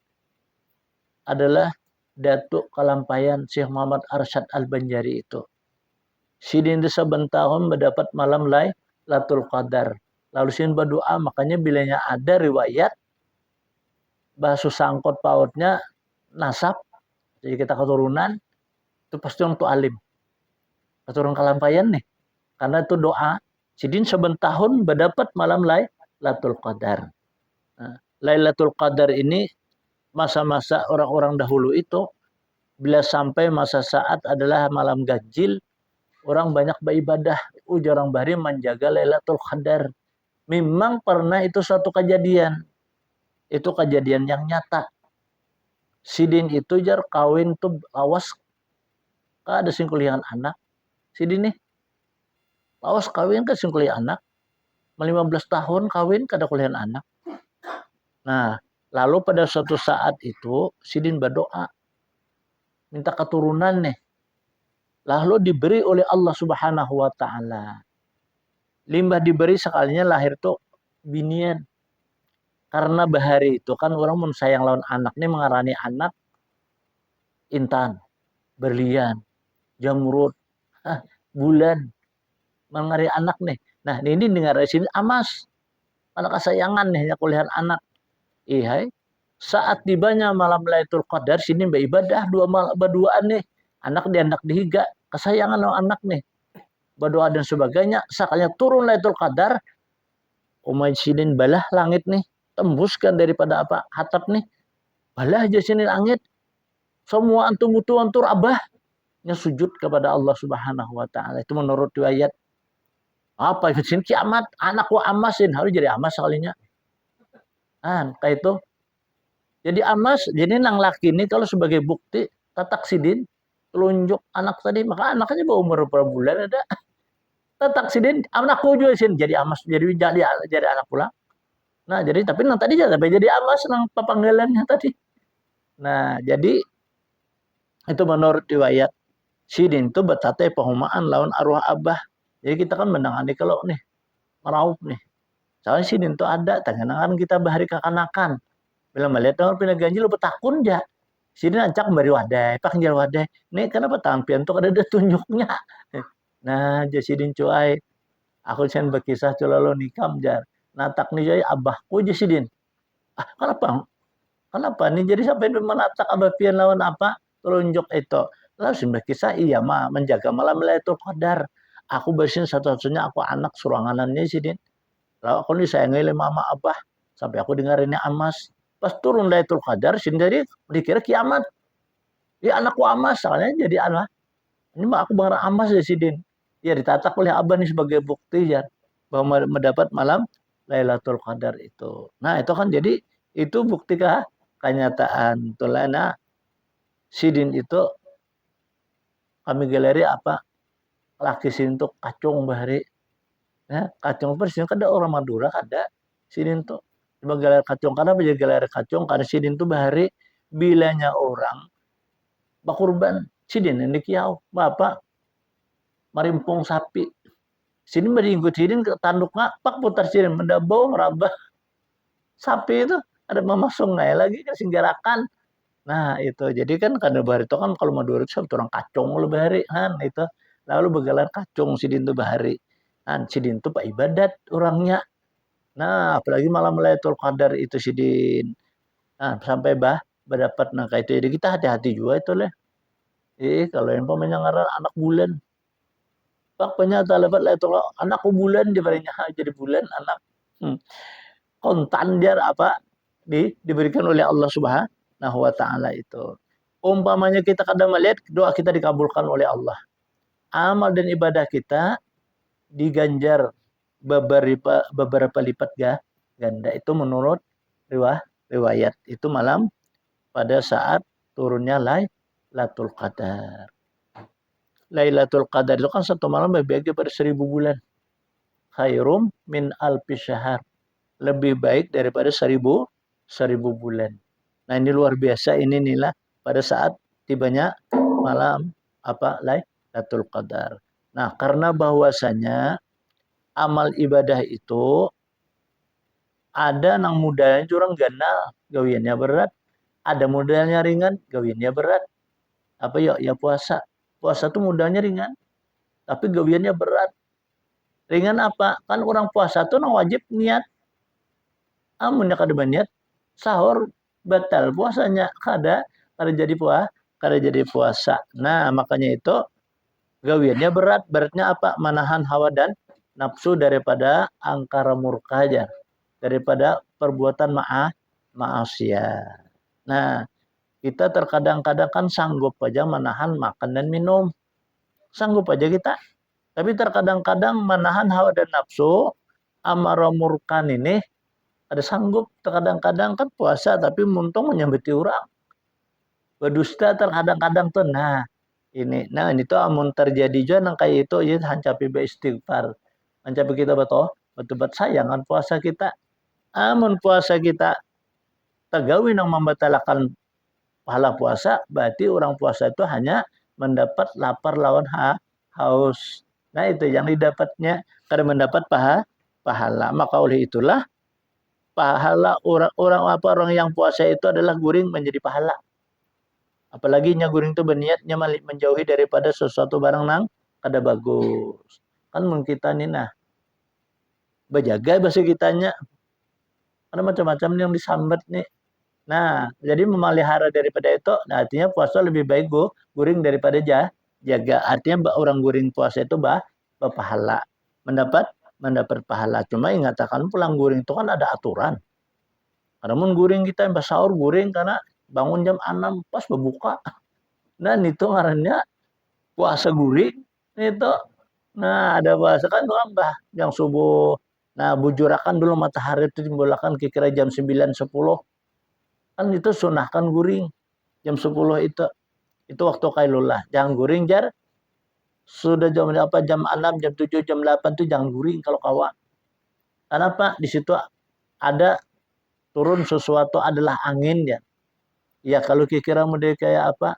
A: adalah Datuk Kalampayan Syekh Muhammad Arsyad Al-Banjari itu. Sidin saben tahun mendapat malam Lailatul Qadar. Lalu sin berdoa, makanya bilanya ada riwayat bahasa sangkut pautnya nasab, jadi kita keturunan, itu pasti orang tu alim. Keturunan Kalampayan nih. Karena itu doa, sidin saben tahun mendapat malam Lailatul Qadar. Nah, Lailatul Qadar ini masa-masa orang-orang dahulu itu, bila sampai masa saat adalah malam ganjil, orang banyak beribadah. Jarang bari menjaga Lailatul Qadar. Memang pernah itu suatu kejadian. Itu kejadian yang nyata. Sidin itu jar kawin tuh lawas. Ada singkulian anak. Sidin nih. Lawas kawin ke singkulian anak. 15 tahun kawin kada kuliah anak. Nah, lalu pada suatu saat itu sidin berdoa minta keturunan nih. Lalu diberi oleh Allah Subhanahu wa taala. Limbah diberi sekalinya lahir tuh binian. Karena bahari itu kan orang mun sayang lawan anak nih mengarani anak intan, berlian, jamrud, bulan, mengari anak nih. Nah ini dengar dari sini amas, anak kesayangan nih kuliah anak. Ihai, saat tibanya malam Lailatul Qadar sini mbak ibadah dua mal berduaan nih. Anak di anak dihiga, kesayangan lo anak nih. Berdoa dan sebagainya, sakanya turun Lailatul Qadar, umay sinin balah langit nih, tembuskan daripada apa? Hatap nih. Balah aja sini langit. Semua antum butuh antur abahnya sujud kepada Allah Subhanahu wa taala. Itu menurut riwayat. Apa itu kiamat? Anak wa amasin harus jadi amas sekalinya. Kayak itu. Jadi amas, jadi nang laki ini kalau sebagai bukti tatak sidin telunjuk anak tadi, maka anaknya baru umur berapa bulan ada. Tatak sidin anakku juga sin jadi amas, jadi anak pula. Nah, jadi tapi nang tadi jadi amas nang papanggalannya tadi. Nah, jadi itu menurut riwayat sidin itu betate pehumaan lawan arwah abah. Jadi kita kan menangani kalau nih meraup nih. Soalnya sidin itu ada, tangan kita bahari kekanakan. Bila melihat orang pindah ganjil lu betakun ja. Sini ancak bari wadai, pak njal wadai. Nih kenapa tampian tuh ada tunjuknya. Nah, jasidin cuai. Aku sen berkisah lo nikam jar. Natak nih jay abahku jasidin. Kenapa? Kenapa nih jadi sampai menatak abah pian lawan apa? Tunjuk itu. Lalu sih berkisah iya mah menjaga malam Lailatul Qadar. Aku bersin satu-satunya aku anak suranganannya sidin. Lalu aku nih sayangi oleh mama abah sampai aku dengarinnya amas. Pas turun Lailatul Qadar sendiri dikira kiamat. Ya anakku amas soalnya jadi anak. Ini mah aku bangga amas ya sidin. Ya ditatak oleh abah nih sebagai bukti ya bahwa mendapat malam Lailatul Qadar itu. Nah itu kan jadi itu bukti kenyataan. Tulana sidin itu kami galeri apa laki sidin tuh kacung bahari. Ya, kacung persis kan ada orang Madura ada sidin tuh sebagai galeri kacung karena menjadi galeri kacung karena sidin tuh bahari bilanya orang bakurban sidin yang dikiau bapak marimpung sapi sini meringgut sidin ke tanduk ngapak putar sidin mendabau merabah sapi itu ada memasung naik lagi kan singgarakan. Nah itu jadi kan kada bahari itu kan kalau Madura itu orang kacung lu bahari kan itu lalu begalan kacung sidin tuh bahari kan sidin tuh pak ibadat orangnya. Nah apalagi malam Lailatul Qadar itu sidin. Nah sampai berdapat nah kayak itu jadi kita hati-hati juga itu lah. Kalau yang pemainnya ngaran anak bulan. Pak penyata lebat lah itu anakku bulan diberinya jadi bulan anak. Kontan dia apa diberikan oleh Allah Subhanahu wa taala itu. Umpamanya kita kadang melihat doa kita dikabulkan oleh Allah. Amal dan ibadah kita diganjar beberapa lipat ganda itu menurut riwayat itu malam pada saat turunnya Lailatul Qadar. Lailatul Qadar itu kan satu malam lebih baik daripada 1000 bulan. Khairum min alfi syahr. Lebih baik daripada 1000 bulan. Nah ini luar biasa ini nilai pada saat tibanya malam apa Lailatul Qadar. Nah karena bahwasanya amal ibadah itu ada nang mudahnya curang ganal gawiannya berat, ada mudahnya ringan gawiannya berat. Apa ya puasa. Puasa tuh mudahnya ringan, tapi gawiannya berat. Ringan apa? Kan orang puasa tuh nang wajib niat. Amunnya kada niat sahur batal puasanya kada jadi puasa. Nah, makanya itu gawiannya beratnya apa? Menahan hawa dan nafsu daripada angkara murka aja. Daripada perbuatan maksiat. Nah, kita terkadang-kadang kan sanggup aja menahan makan dan minum. Sanggup aja kita. Tapi terkadang-kadang menahan hawa dan nafsu amara murkan ini ada sanggup terkadang-kadang kan puasa tapi muntung menyambeti orang berdusta terkadang-kadang tuh nah ini tuh amun terjadi juga nang kayak itu ya hancapi be istighfar hancapi kita betul sayangan puasa kita amun puasa kita tegawi nang membatalkan pahala puasa berarti orang puasa itu hanya mendapat lapar lawan haus. Nah itu yang didapatnya karena mendapat pahala maka oleh itulah pahala orang yang puasa itu adalah guring menjadi pahala. Apalagi nya guring itu berniatnya menjauhi daripada sesuatu barang nang kada bagus. Kan mun kita nih nah berjaga bahasa kitanya ada macam-macam yang disambat nih. Nah, jadi memelihara daripada itu, nah artinya puasa lebih baik guring daripada jaga. Artinya orang guring puasa itu berpahala. Mendapat mendapat pahala. Cuma ingatakan pulang guring itu kan ada aturan. Namun guring kita yang sahur guring karena bangun jam 6 pas berbuka. Nah, itu ngarannya puasa guring itu. Nah, ada bahasa kan orang yang subuh. Nah, bujurakan dulu matahari itu timbulakan kira-kira jam 9 10. Kan itu sunahkan guring jam 10 itu waktu kailullah. Jangan guring jar sudah jam apa jam 6 jam 7 jam 8 tuh jangan guring kalau kawan. Kenapa? Di situ ada turun sesuatu adalah angin ya. Ya kalau kira-kira model kayak apa?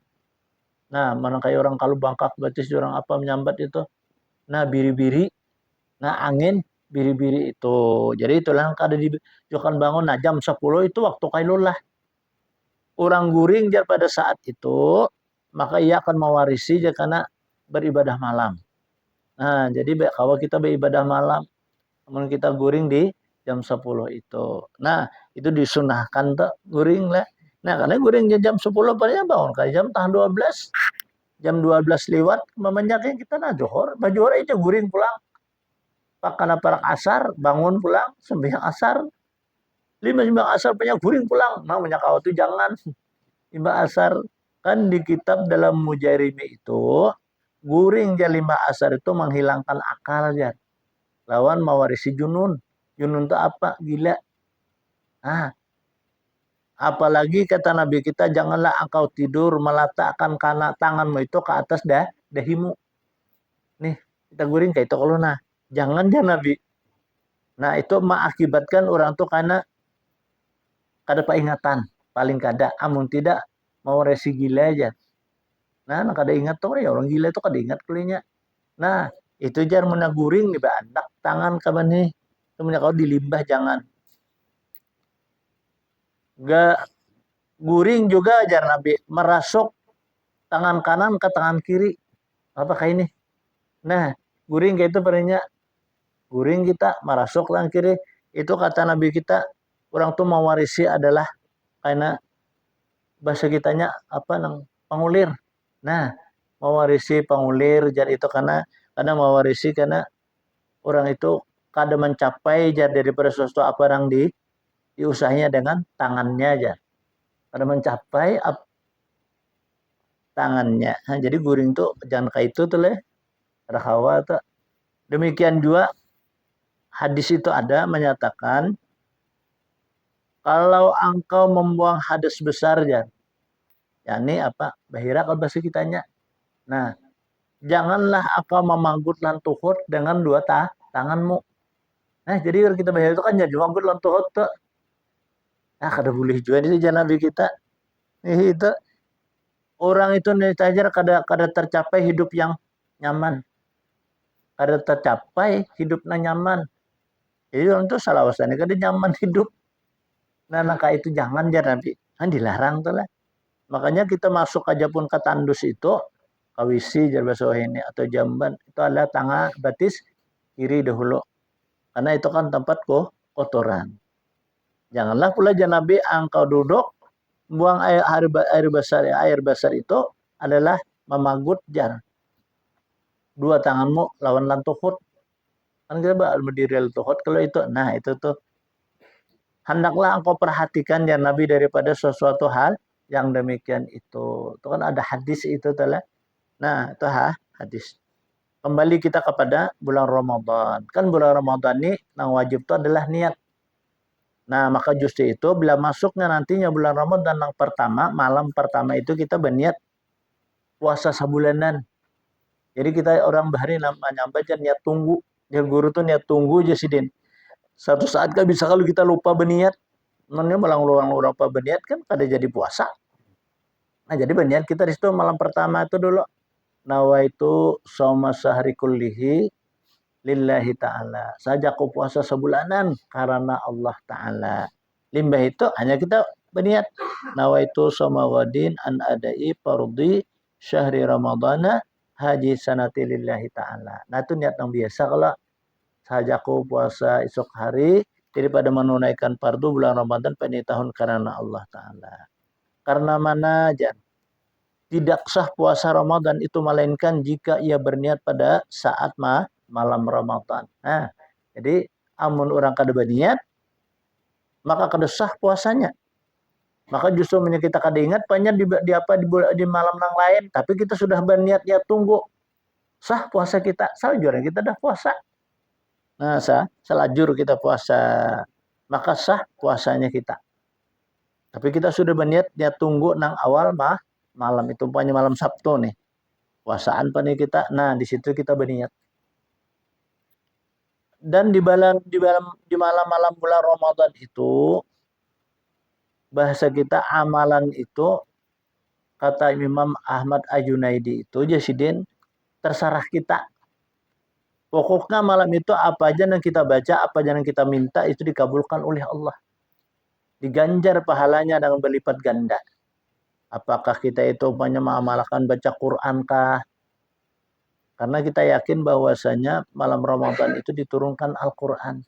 A: Nah, mana kayak orang kalau bangkak batis orang apa menyambat itu. Nah, biri-biri. Nah, angin biri-biri itu. Jadi itulah kada di Jokan bangun nah jam 10 itu waktu kailullah. Orang guring jar pada saat itu, maka ia akan mewarisi dia karena beribadah malam. Nah, jadi kalau kita beribadah malam, kemudian kita guring di jam 10 itu. Nah, itu disunahkan tuh guring lah. Nah, karena guring jam 10 pada bangun ke jam tanggal 12. Jam 12 lewat, memanjaknya kita nah johor. Bajuhor aja guring pulang. Karena para asar, bangun pulang, sembahyang asar. 5 sembahyang asar banyak guring pulang. Namanya kau tuh jangan. Lima asar kan di kitab dalam Mujairimi itu guring ja lima asar itu menghilangkan akal ya lawan mewarisi junun. Junun itu apa? Gila. Ah, apalagi kata Nabi kita janganlah engkau tidur meletakkan tanganmu itu ke atas dahimu. Nih kita guring kayak itu kalau nah jangan ya Nabi. Nah itu mengakibatkan orang tuh karena kada peringatan paling kada amun tidak mau resi gila aja. Nah, kada ingat tuh ya orang gila itu kada ingat kulinya. Nah, itu jar menaguring nih anak tangan kapan nih. Temennya kau dilimbah jangan. Gak guring juga jar Nabi merasuk tangan kanan ke tangan kiri. Apa kayak ini? Nah, guring kayak itu pernya guring kita merasuk tangan kiri. Itu kata Nabi kita orang tuh mewarisi adalah karena bahasa kitanya apa nang pengulir. Nah, mewarisi pengulir jadi itu karena mewarisi karena orang itu kada mencapai jar daripada sesuatu apa yang diusahanya dengan tangannya aja. Kada mencapai tangannya. Nah, jadi guring tuh jangan kayak itu tuh leh. Rahawa tuh. Demikian juga hadis itu ada menyatakan kalau engkau membuang hadas besar ya, yakni apa? Bahira kalau bahasa kitanya. Nah, janganlah engkau memanggut lantuhut dengan dua tanganmu. Nah, jadi kalau kita bahir itu kan jadi memanggut lantuhut tuh. Nah, kada boleh juga di Nabi kita. Itu orang itu tajar kada kada tercapai hidup yang nyaman. Kada tercapai hidupnya nyaman. Jadi orang itu salah wasannya kada nyaman hidup. Nah, maka itu jangan ya Nabi. Kan dilarang tuh lah. Makanya kita masuk aja pun ke tandus itu, kawisi jar bahasa ini atau jamban itu adalah tangan batis kiri dahulu. Karena itu kan tempat kotoran. Janganlah pula janabi engkau duduk buang air besar itu adalah memagut jar. Dua tanganmu lawan lantuhut. Kan kita berdiri lantuhut kalau itu. Nah itu tuh. Hendaklah engkau perhatikan ya Nabi daripada sesuatu hal yang demikian itu. Itu kan ada hadis itu telah. Nah itu hadis. Kembali kita kepada bulan Ramadan. Kan bulan Ramadan ini yang wajib itu adalah niat. Nah, maka justru itu bila masuknya nantinya bulan Ramadan yang pertama, malam pertama itu kita berniat puasa sebulanan. Jadi kita orang bahari namanya baca niat tunggu. Ya guru tuh niat tunggu aja sidin. Satu saat kan bisa kalau kita lupa berniat, namanya melang-lang lupa berniat kan pada jadi puasa. Nah, jadi berniat kita di situ malam pertama itu dulu. Nawaitu soma sahri kullihi lillahi ta'ala. Saja aku puasa sebulanan karena Allah ta'ala. Limbah itu hanya kita berniat. Nawaitu samawadin an adai fardhi syahri ramadana haji sanati lillahi ta'ala. Nah itu niat yang biasa kalau saja aku puasa esok hari daripada menunaikan fardu bulan Ramadan pada tahun karena Allah Ta'ala. Karena mana aja tidak sah puasa Ramadan itu melainkan jika ia berniat pada saat malam Ramadan. Nah, jadi amun orang kada berniat maka kada sah puasanya. Maka justru kita kada ingat banyak di malam yang lain, tapi kita sudah berniat ya tunggu sah puasa kita, salajur kita dah puasa. Nah, selajur kita puasa, maka sah puasanya kita. Tapi kita sudah berniat niat tunggu nang awal malam itu punya malam Sabtu nih. Puasaan pa nih kita. Nah, di situ kita berniat. Dan di malam-malam bulan Ramadan itu bahasa kita amalan itu kata Imam Ahmad Ajunaidi itu Jasidin terserah kita. Pokoknya malam itu apa aja yang kita baca, apa aja yang kita minta itu dikabulkan oleh Allah. Diganjar pahalanya dengan berlipat ganda. Apakah kita itu mengamalkan baca Quran kah? Karena kita yakin bahwasanya malam Ramadan itu diturunkan Al-Quran.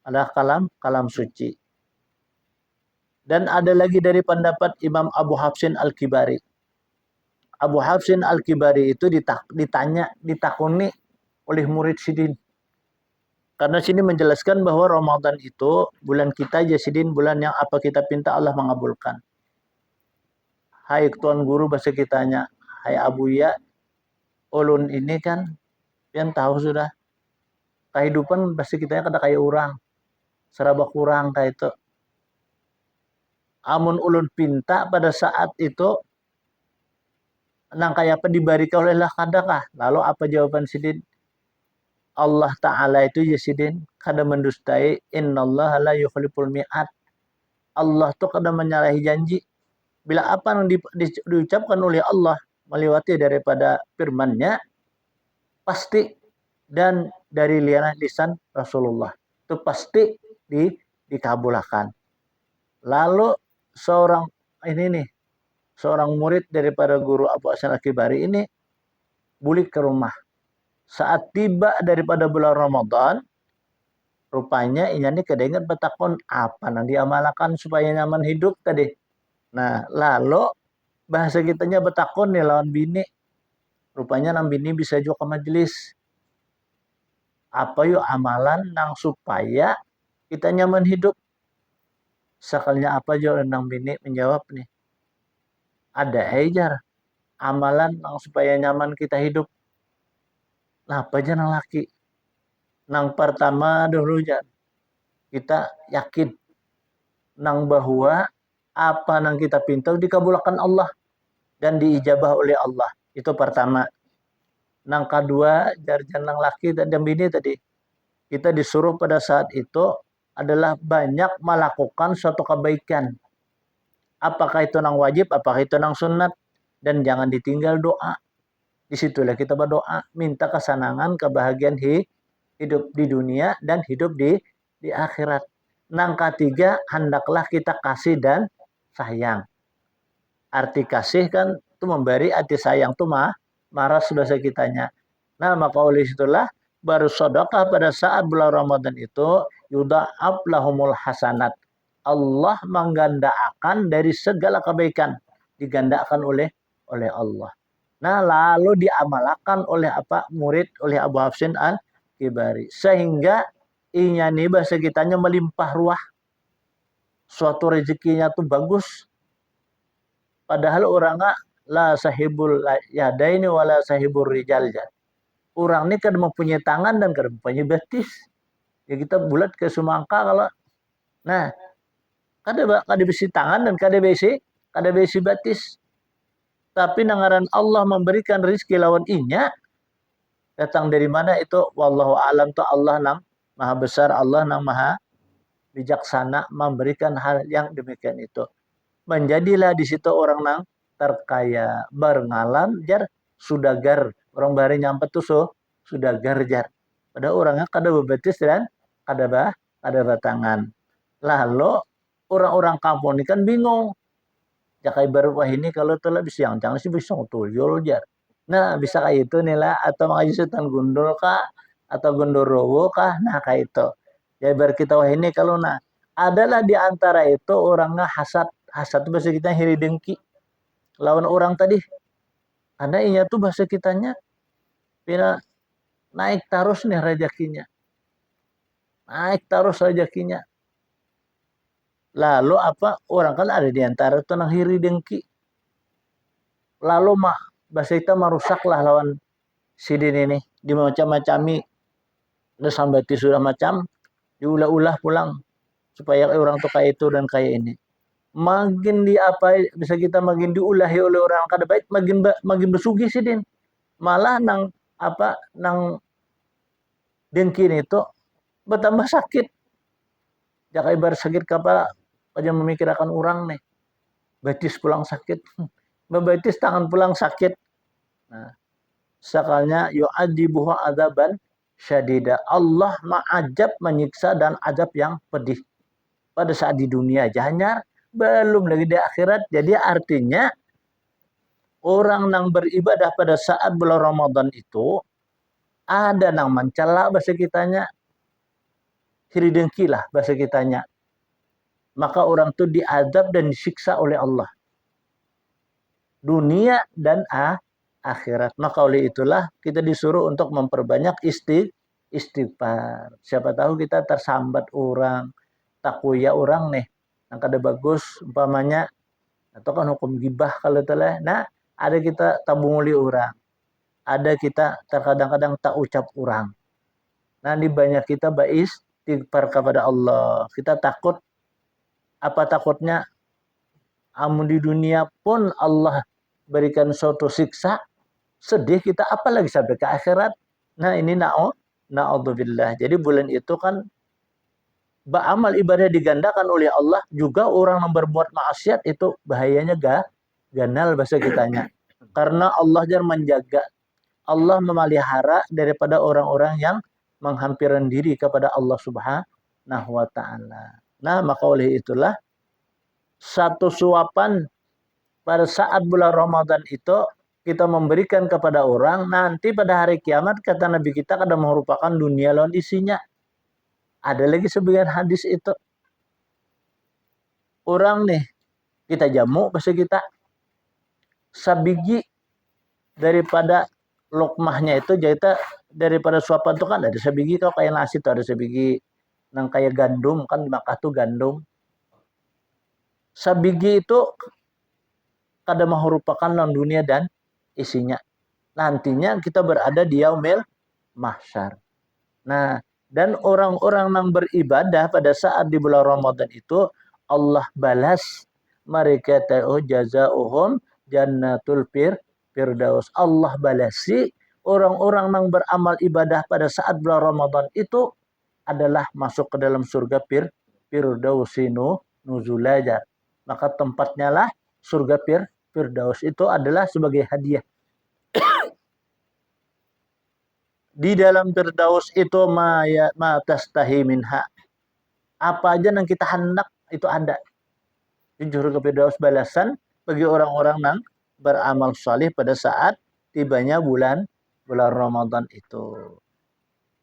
A: Adalah kalam suci. Dan ada lagi dari pendapat Imam Abu Hafsin Al-Kibari. Abu Hafsin Al-Kibari itu ditakuni oleh murid Sidin. Karena sini menjelaskan bahwa Ramadan itu bulan kita Sidin, bulan yang apa kita pinta Allah mengabulkan. Hai Tuan Guru bahasa kitanya, hai Abu Ya, ulun ini kan yang tahu sudah kehidupan bahasa kitanya kada kayak orang, seraba kurang kayak itu. Amun ulun pinta pada saat itu nang kayak apa diberikan oleh lah kadakah. Lalu apa jawaban Sidin? Allah Ta'ala itu ya Sidin kada mendustai, innallaha la yukhliful mi'ad. Allah tuh kada menyalahi janji. Bila apa yang diucapkan oleh Allah melewati daripada firman-Nya pasti, dan dari lisan Rasulullah itu pasti dikabulkan. Lalu seorang murid daripada guru Abu Hasan Al-Kibari ini bulik ke rumah. Saat tiba daripada bulan Ramadan, rupanya ini kedengar betakon apa yang diamalkan supaya nyaman hidup tadi. Nah, lalu bahasa kitanya betakon nih lawan bini. Rupanya nang bini bisa juga ke majelis. Apa yuk amalan nang supaya kita nyaman hidup? Sakalnya apa juga nang bini menjawab nih. Ada ejar amalan nang supaya nyaman kita hidup. Nah, apa aja nang laki? Nang pertama dulu ya kita yakin nang bahwa apa nang kita pinta dikabulkan Allah dan diijabah oleh Allah. Itu pertama. Nang kedua, jarjan nang laki dan bini tadi. Kita disuruh pada saat itu adalah banyak melakukan suatu kebaikan. Apakah itu nang wajib, apakah itu nang sunat. Dan jangan ditinggal doa. Disitulah kita berdoa. Minta kesenangan, kebahagiaan hidup di dunia dan hidup di akhirat. Nang ketiga, hendaklah kita kasih dan sayang. Arti kasih kan itu memberi, arti sayang itu marah bahasa kitanya. Nah, maka oleh itulah baru sedekah pada saat bulan Ramadan itu yudha'af lahumul hasanat. Allah menggandakan dari segala kebaikan, digandakan oleh Allah. Nah, lalu diamalkan oleh murid oleh Abu Hafsin Al-Kibari sehingga ini bahasa kitanya melimpah ruah. Suatu rezekinya tuh bagus. Padahal orangnya la sahibul yadaini wala sahibul rijal. Orang ini kan mempunyai tangan dan kan mempunyai betis. Ya kita bulat ke semangka kalau. Nah, kada besi tangan dan kada besi betis. Tapi nangaran Allah memberikan rezeki lawan inya. Datang dari mana itu? Wallahu alam tu Allah nang maha besar, Allah nang maha bijaksana memberikan hal yang demikian itu. Menjadilah di situ orang nang terkaya berengalan jar sudagar, orang bari nyampe tuh sudagar jar. pada orangnya kada bebetis dan kada batangan. Lalu orang-orang kampung ini kan bingung. Jakai baru wah ini kalau telah bisa yang jangan sih bisa tuyul jar. Nah bisa kayak itu nih lah atau makanya setan gundul kah atau gondorowo kah nah kayak itu. Ya bar kita wah ini kalau nah adalah di antara itu orangnya hasad hasad itu bahasa kita hiri dengki lawan orang tadi. Ada iya tuh bahasa kitanya pina naik terus nih rezekinya. Naik terus rezekinya. Lalu apa orang kan ada di antara itu nang hiri dengki. Lalu mah bahasa kita merusak lah lawan sidin ini di macam-macami sampai sudah macam diulah-ulah pulang supaya orang tuh kayak itu dan kayak ini. Makin di apa bisa kita makin diulahi oleh orang kada baik makin bersugi sidin. Malah nang apa nang dengki itu bertambah sakit. Jaka ibar sakit kepala aja memikirkan orang nih. Betis pulang sakit. Bebetis tangan pulang sakit. Nah, sakalnya yu'adibuhu adzaban syadida. Allah ma'ajab menyiksa dan azab yang pedih. Pada saat di dunia aja hanya belum lagi di akhirat. Jadi artinya orang yang beribadah pada saat bulan Ramadan itu ada yang mencela bahasa kitanya hiridengki lah bahasa kitanya. Maka orang itu diazab dan disiksa oleh Allah. Dunia dan akhirat. Maka oleh itulah kita disuruh untuk memperbanyak istighfar. Siapa tahu kita tersambat orang, takuya orang nih. Yang kada bagus umpamanya atau kan hukum gibah kalau telah. Nah, ada kita tabunguli orang. Ada kita terkadang-kadang tak ucap orang. Nah, di banyak kita istighfar kepada Allah. Kita takut apa takutnya amun di dunia pun Allah berikan suatu siksa, sedih kita apalagi sampai ke akhirat. Nah ini na'udzubillah. Jadi bulan itu kan amal ibadah digandakan oleh Allah, juga orang yang berbuat maksiat itu bahayanya ganal bahasa kitanya. Karena Allah jangan menjaga, Allah memelihara daripada orang-orang yang menghampiran diri kepada Allah Subhanahu wa taala. Nah, maka oleh itulah satu suapan pada saat bulan Ramadan itu kita memberikan kepada orang, nanti pada hari kiamat kata Nabi kita kada merupakan dunia lawan isinya. Ada lagi sebagian hadis itu. Orang nih kita jamu bahasa kita sabigi daripada lokmahnya itu jadi daripada suapan itu kan ada sabigi kalau kayak nasi itu ada sabigi nang kayak gandum kan di Makkah tuh gandum. Sabigi itu kada merupakan non dunia dan isinya. Nantinya kita berada di yaumil mahsyar. Nah, dan orang-orang yang beribadah pada saat di bulan Ramadan itu Allah balas mereka tahu jazaohum jannatul firdaus. Allah balasi orang-orang yang beramal ibadah pada saat bulan Ramadan itu adalah masuk ke dalam surga firdausinu nuzulaja. Maka tempatnya lah surga firdaus itu adalah sebagai hadiah. Di dalam firdaus itu ma tastahi minha. Apa aja yang kita hendak itu ada. Jujur ke firdaus balasan bagi orang-orang yang beramal salih pada saat tibanya bulan Ramadan itu.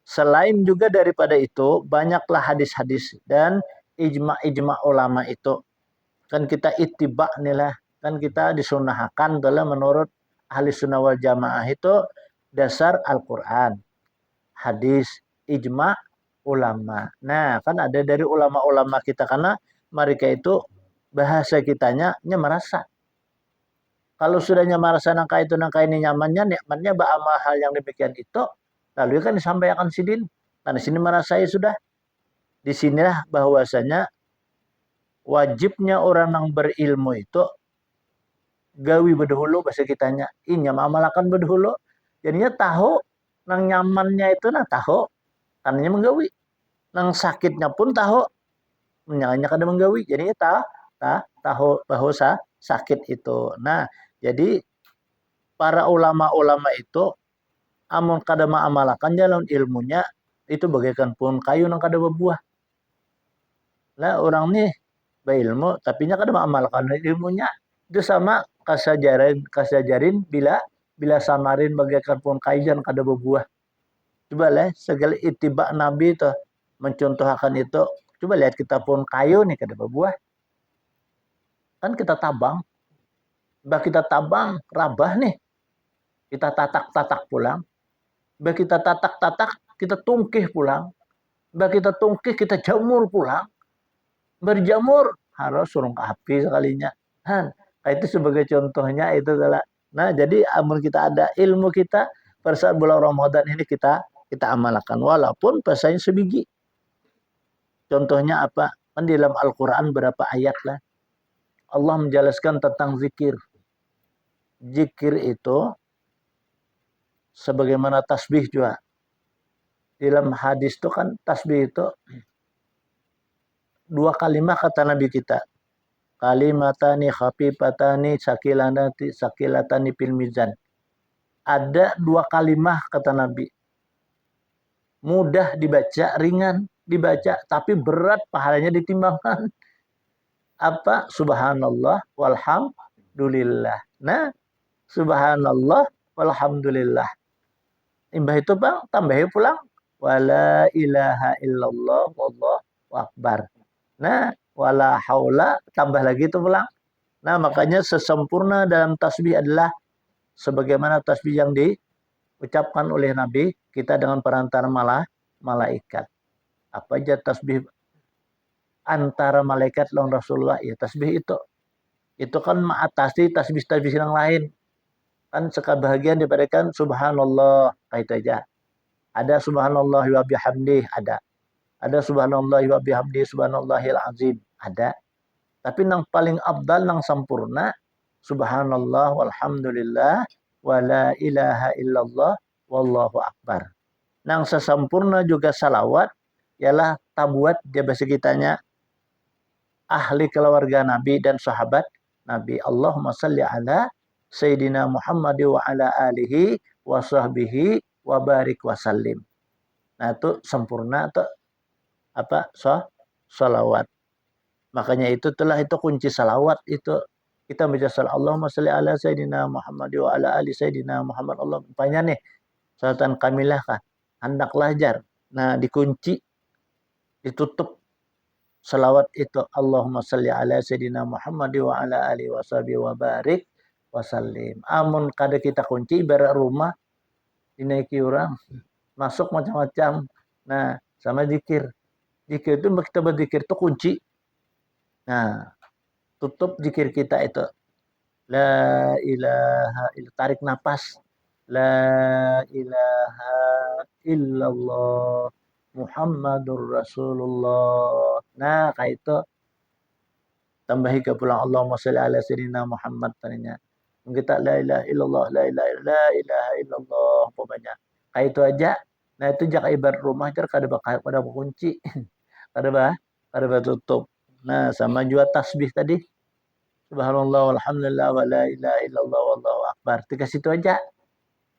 A: Selain juga daripada itu, banyaklah hadis-hadis dan ijma' ulama itu. Kan kita ittiba nih lah. Kan kita disunahkan dalam menurut ahli sunnah wal jamaah itu dasar Al-Quran, hadis, ijma' ulama. Nah kan ada dari ulama-ulama kita karena mereka itu bahasa kitanya merasa. Kalau sudahnya merasa nangka itu nangka ini nyamannya, nikmatnya ba'amal hal yang demikian itu, lalu kan disampaikan sidin. Karena sini merasai sudah. Di sinilah bahwasanya wajibnya orang yang berilmu itu gawi berdahulu bahasa kitanya. Inya amalakan berdahulu. Jadinya tahu nang nyamannya itu nah tahu karenanya menggawi. Nang sakitnya pun tahu menyanganya kada menggawi. Jadinya tahu bahwa sakit itu. Nah, jadi para ulama-ulama itu amun kada maamalakan jalan ilmunya itu bagaikan pohon kayu nang kada berbuah. Lah orang nih berilmu tapi nya kada mengamalkan ilmunya. Itu sama kasajarin bila samarin bagaikan pohon kayu yang kada berbuah. Coba lah segala itibak Nabi itu mencontohkan itu. Coba lihat kita pohon kayu nih kada berbuah. Kan kita tabang, bah kita tabang rabah nih. Kita tatak-tatak pulang. Bah kita tatak-tatak, kita tungkih pulang. Bah kita tungkih, kita jamur pulang. Berjamur harus surung ke api sekalinya. Han, itu sebagai contohnya itu adalah. Nah, jadi amun kita ada ilmu kita pada saat bulan Ramadan ini kita amalkan walaupun pasanya sebiji. Contohnya apa? Kan di dalam Al-Qur'an berapa ayat lah. Allah menjelaskan tentang zikir. Zikir itu sebagaimana tasbih juga. Di dalam hadis itu kan tasbih itu dua kalimat kata Nabi kita. Kalimatani khafifatani sakilatani fil mizan. Ada dua kalimat kata Nabi. Mudah dibaca, ringan dibaca, tapi berat pahalanya ditimbangkan. Apa? Subhanallah walhamdulillah. Nah, subhanallah walhamdulillah. Imbah itu bang, tambahin pulang. Wala ilaha illallah wallahu akbar. Nah, wala haula tambah lagi itu pulang. Nah, makanya sesempurna dalam tasbih adalah sebagaimana tasbih yang diucapkan oleh Nabi kita dengan perantara malaikat. Apa aja tasbih antara malaikat lawan Rasulullah ya tasbih itu. Itu kan mengatasi tasbih-tasbih yang lain. Kan sebahagian diberikan subhanallah kayak itu aja. Ada subhanallah wa bihamdih ada. Ada subhanallah wa bihamdih subhanallahil azim ada. Tapi yang paling abdal, yang sempurna, subhanallah walhamdulillah wa la ilaha illallah wallahu akbar. Yang sesempurna juga salawat, ialah tabuat dia bahasa kitanya ahli keluarga Nabi dan sahabat Nabi. Allahumma salli ala Sayyidina Muhammad wa ala alihi wa sahbihi wa barik wa sallim. Nah itu sempurna tuh apa? Salawat. Makanya itu telah itu kunci salawat itu. Kita baca salat Allahumma shalli ala Sayyidina Muhammad wa ala ali Sayyidina Muhammad. Allah banyak nih. Salatan kamilah kan. Hendaklah jar. Nah dikunci. Ditutup. Salawat itu. Allahumma shalli ala Sayyidina Muhammad wa ala ali wa sahbihi wa barik wa sallim. Amun kada kita kunci ibarat rumah. Dinaiki orang. Masuk macam-macam. Nah sama zikir. Zikir itu kita berzikir itu kunci. Nah, tutup zikir kita itu. La ilaha illallah. Tarik nafas. La ilaha illallah. Muhammadur Rasulullah. Nah, kayak itu. Tambahi ke pulang Allahumma sholli ala sayyidina Muhammad. Tanya. Kita la ilaha illallah. La ilaha illallah. Apa banyak. Kayak itu aja. Nah, itu jaka ibarat rumah. Kada kunci. Kada tutup. Nah, sama juga tasbih tadi. Subhanallah walhamdulillah wa la ilaha illallah wallahu akbar. Tiga situ aja.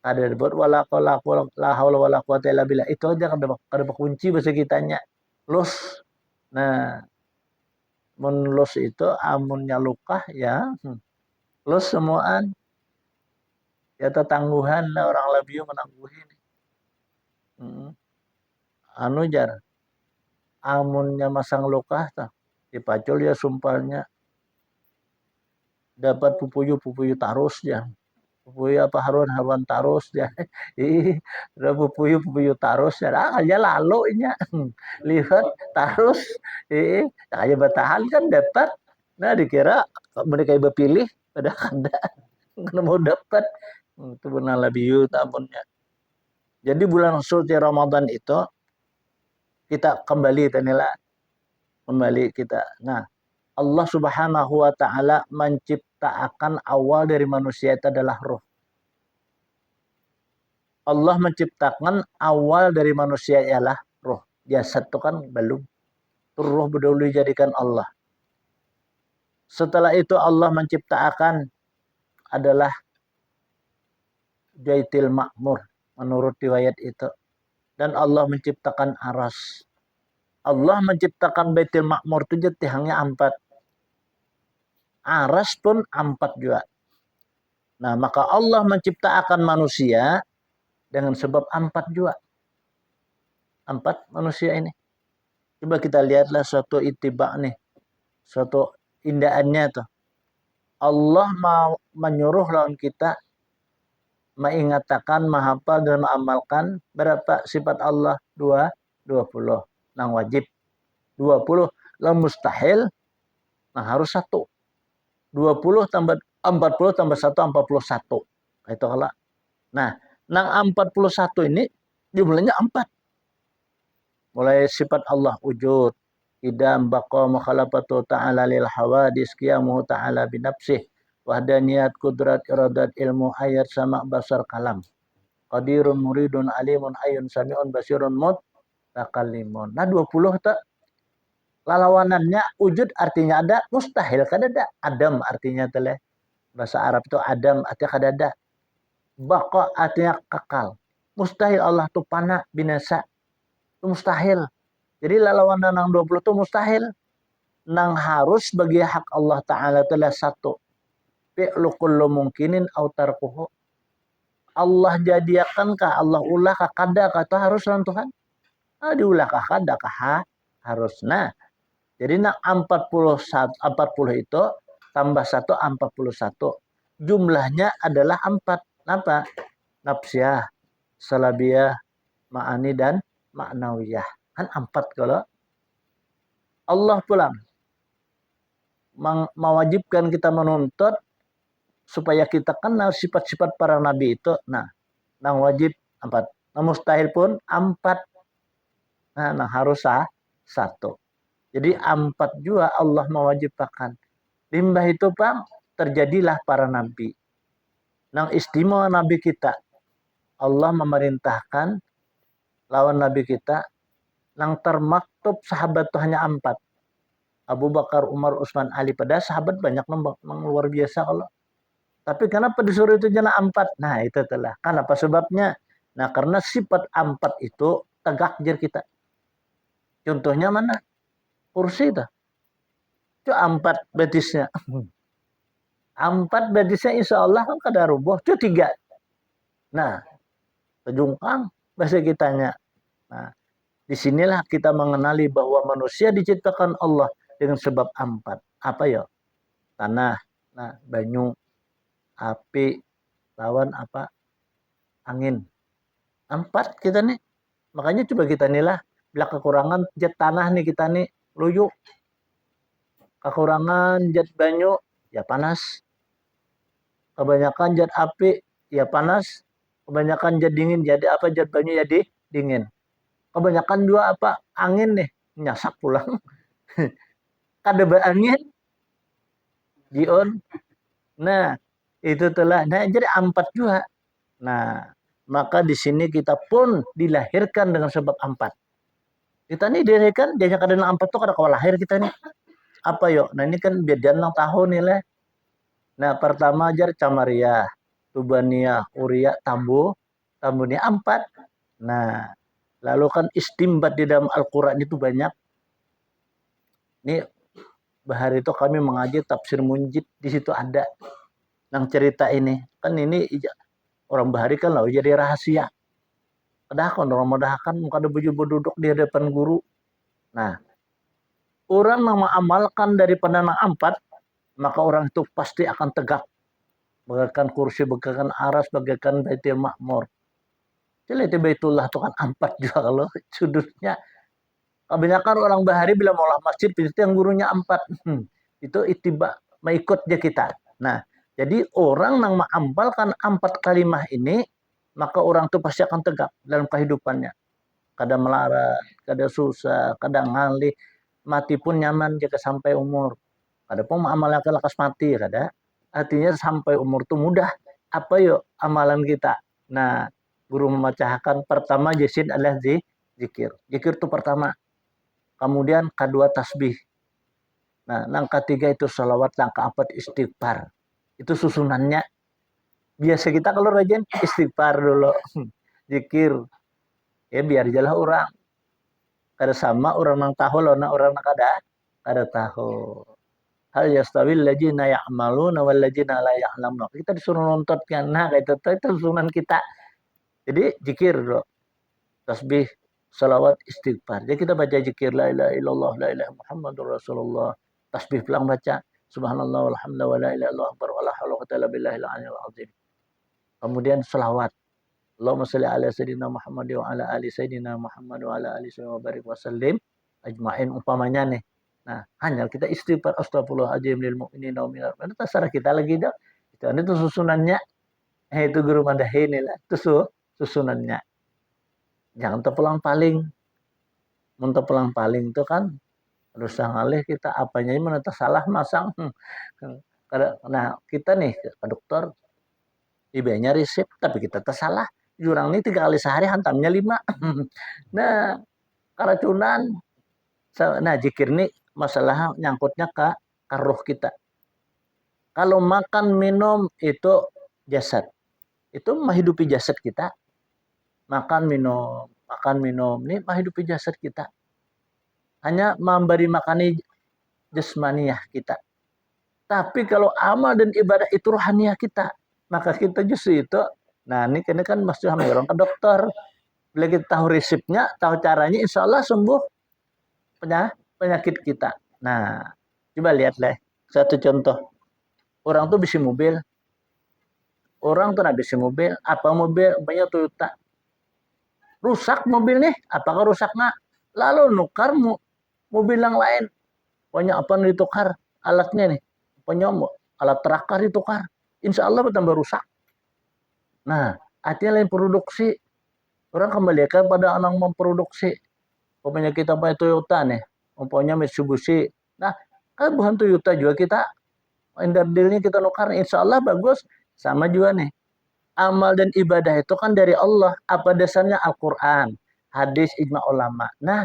A: Ada buat wala haula wala quwata illa billah. Itu aja kada kunci bahasa kitanya. Los. Nah, mun los itu amunnya luka ya. Los semuaan. Ya tetangguhan lah orang lebih menangguhin. Anu jar. Amunnya masang luka tah. Dipacul ya sumpahnya. Dapat pupuyu tarus ya. Pupuyu apa haruan tarus ya. Ada pupuyu tarus ya. Aja lalu nya. Lihat tarus. Aja bertahan kan dapat. Nah dikira mereka ibu pilih. Padahal ada. Karena mau dapat. Itu benar lebih tamunnya. Jadi bulan suci Ramadan itu. Kita kembali tanilah. Kembali kita. Nah. Allah subhanahu wa ta'ala menciptakan awal dari manusia itu adalah roh. Allah menciptakan awal dari manusia ialah roh. Jasad itu kan belum. Roh berdahulu dijadikan Allah. Setelah itu Allah menciptakan adalah Baitul Ma'mur. Menurut riwayat itu. dan Allah menciptakan aras. Allah menciptakan Baitul Ma'mur itu tihangnya 4. Aras pun 4 juga. Nah, maka Allah menciptakan manusia dengan sebab 4 juga. 4 manusia ini. Coba kita lihatlah suatu itibak nih. Suatu indahannya tuh. Allah mau menyuruh lawan kita mengatakan, menghafal dan mengamalkan berapa sifat Allah? 20. Nang wajib 20. Yang mustahil nah harus 1. 20 tambah 40 tambah 1 41. Itu kalau. Nah, nang 41 ini jumlahnya 4. Mulai sifat Allah wujud, idam, baqa, mukhalafatu ta'ala lil hawadis, qiyamuhu ta'ala binafsih, wahdaniyat, kudrat, iradat, ilmu, ayat, sama, basar, kalam. Qadirun, muridun, alimun, ayun, sami'un, basirun, mutakallimun. Nah 20 tak lalawanannya wujud artinya ada, mustahil kadada. Adam artinya telah bahasa Arab itu adam artinya kadada. Baqa artinya kekal. Mustahil Allah tuh pana binasa. Itu mustahil. Jadi lalawanan nang 20 itu mustahil. Nang harus bagi hak Allah Ta'ala itulah 1. Fi'lu kullu mungkinin au tarkuhu. Allah jadiakan kah, Allah ulah kah, kada kata harus lan Tuhan. Diulah kah, kada kah harus. Nah, jadi nang 40 itu tambah 1 41. Jumlahnya adalah 4. Apa? Nafsiyah, salabiyah, ma'ani dan ma'nawiyah. Kan 4 kalau Allah pulang mewajibkan kita menuntut supaya kita kenal sifat-sifat para nabi itu. Nah, nang wajib 4. Nang mustahil pun 4. Nah harus 1. Jadi 4 juga Allah mewajibkan. Limbah itu Bang, terjadilah para nabi. Nang istimewa nabi kita, Allah memerintahkan lawan nabi kita, nang termaktub sahabat itu hanya 4. Abu Bakar, Umar, Utsman, Ali. Pada sahabat banyak memang luar biasa kalau. Tapi kenapa disuruh itu jana 4? Nah itu telah. Kenapa sebabnya? Nah karena sifat 4 itu tegak jar kita. Contohnya mana? Kursi itu. Itu 4 betisnya. 4 betisnya insya Allah kan kada rubuh. Itu 3. Nah, kejungkang bahasa kitanya. Nah, disinilah kita mengenali bahwa manusia diciptakan Allah dengan sebab 4. Apa ya? Tanah, nah, banyu, api, lawan apa? Angin. 4 kita nih. Makanya coba kita inilah. Bila kekurangan jet tanah nih kita nih. Luyuk. Kekurangan jet banyu. Ya panas. Kebanyakan jet api. Ya panas. Kebanyakan jet dingin. Jadi apa jet banyu jadi dingin. Kebanyakan dua apa? Angin nih. Nyasak pulang. Kada berangin. Jion. Nah, itu telah. Nah, jadi 4 juga. Nah, maka di sini kita pun dilahirkan dengan sebab 4. Kita nih dilahirkan, jangan kada 4 tuh kada kawal lahir kita nih. Apa yuk? Nah ini kan bedian lang tahun nih leh. Nah pertama ajar Camaria, Tubania, Uria, Tambu. Tambu ini 4. Nah, lalu kan istimbat di dalam Al-Quran itu banyak. Ini bahari itu kami mengaji tafsir Munjid, di situ ada yang cerita ini. Kan ini orang bahari kan lah jadi rahasia. Padahal kan orang modahkan muka ada baju duduk di hadapan guru. Nah, orang yang mengamalkan daripada yang 4, maka orang itu pasti akan tegak. Bagaikan kursi, bagaikan aras, bagaikan Baitul Ma'mur. Jadi Baitullah itu kan 4 juga kalau sudutnya. Kebanyakan orang bahari bila maulah masjid itu yang gurunya 4. Itu itibak mengikut dia kita. Nah, jadi orang yang mengamalkan 4 kalimah ini, maka orang itu pasti akan tegak dalam kehidupannya. Kadang melarat, kadang susah, kadang ngalih, mati pun nyaman jika sampai umur. Kadang pun mengamalkan lekas mati, kada. Artinya sampai umur itu mudah. Apa yuk amalan kita? Nah, guru memecahkan pertama jasin adalah zikir. Zikir itu pertama. Kemudian kedua tasbih. Nah, yang ketiga itu salawat, yang keempat istighfar. Itu susunannya. Biasa kita kalau rajin istighfar dulu. Zikir. Ya biar jelas orang kada sama orang nang tahu lona orang nang kada tahu. Hal yastawil ladzina ya'maluna wal ladzina la ya'lamun. Kita disuruh nonton kan. Nah, itu sunan kita. Jadi zikir, bro. Tasbih, salawat, istighfar. Jadi kita baca zikir la ilaha illallah, la ilaha Muhammadur Rasulullah. Tasbih pulang baca subhanallah walhamdulillah wa la ilaha illallah akbar wa la haula wa quwwata illa billahil aliyyil azim. Kemudian selawat. Allahumma shalli ala sayyidina Muhammad wa ala ali sayyidina Muhammad wa ala ali sayyidina wa barik wa sallim ajmain umpamanya nih. Nah, hanya kita istighfar astagfirullahaladzim lil mu'minina wa minal mu'minat. Terserah kita lagi dah. Itu susunannya. Itu guru madahin lah. Itu susunannya. Jangan terpulang paling. Mun terpulang paling itu kan harus ngalih kita apanya ini menata salah masang. Nah, kita nih ke dokter IB-nya resep tapi kita tersalah. Jurang ini 3 kali sehari hantamnya 5. Nah, keracunan. Nah, zikir ini masalah nyangkutnya ke roh kita. Kalau makan minum itu jasad. Itu menghidupi jasad kita. Makan minum ini menghidupi jasad kita. Hanya memberi makani jasmaniah kita. Tapi kalau amal dan ibadah itu rohaniah kita, maka kita justru itu. Nah, ini kan masih orang ke dokter. Bila kita tahu resepnya, tahu caranya, insya Allah sembuh penyakit kita. Nah, coba lihatlah satu contoh. Orang tuh bisa mobil. Orang tuh bisa mobil. Apa mobil? Banyak Toyota. Rusak mobil nih. Apakah rusak nggak? Lalu nukar mobil yang lain. Banyak apa nih ditukar? Alatnya nih. Banyak alat terakar ditukar. Insya Allah bertambah rusak. Nah, artinya lain produksi. Orang kembalikan pada orang memproduksi. Pokoknya kita pakai Toyota nih. Umpamanya Mitsubishi. Nah, kan bukan Toyota juga kita. Dealnya kita nukar. Insya Allah bagus. Sama juga nih. Amal dan ibadah itu kan dari Allah. Apa dasarnya? Al-Quran. Hadis, ijma ulama. Nah,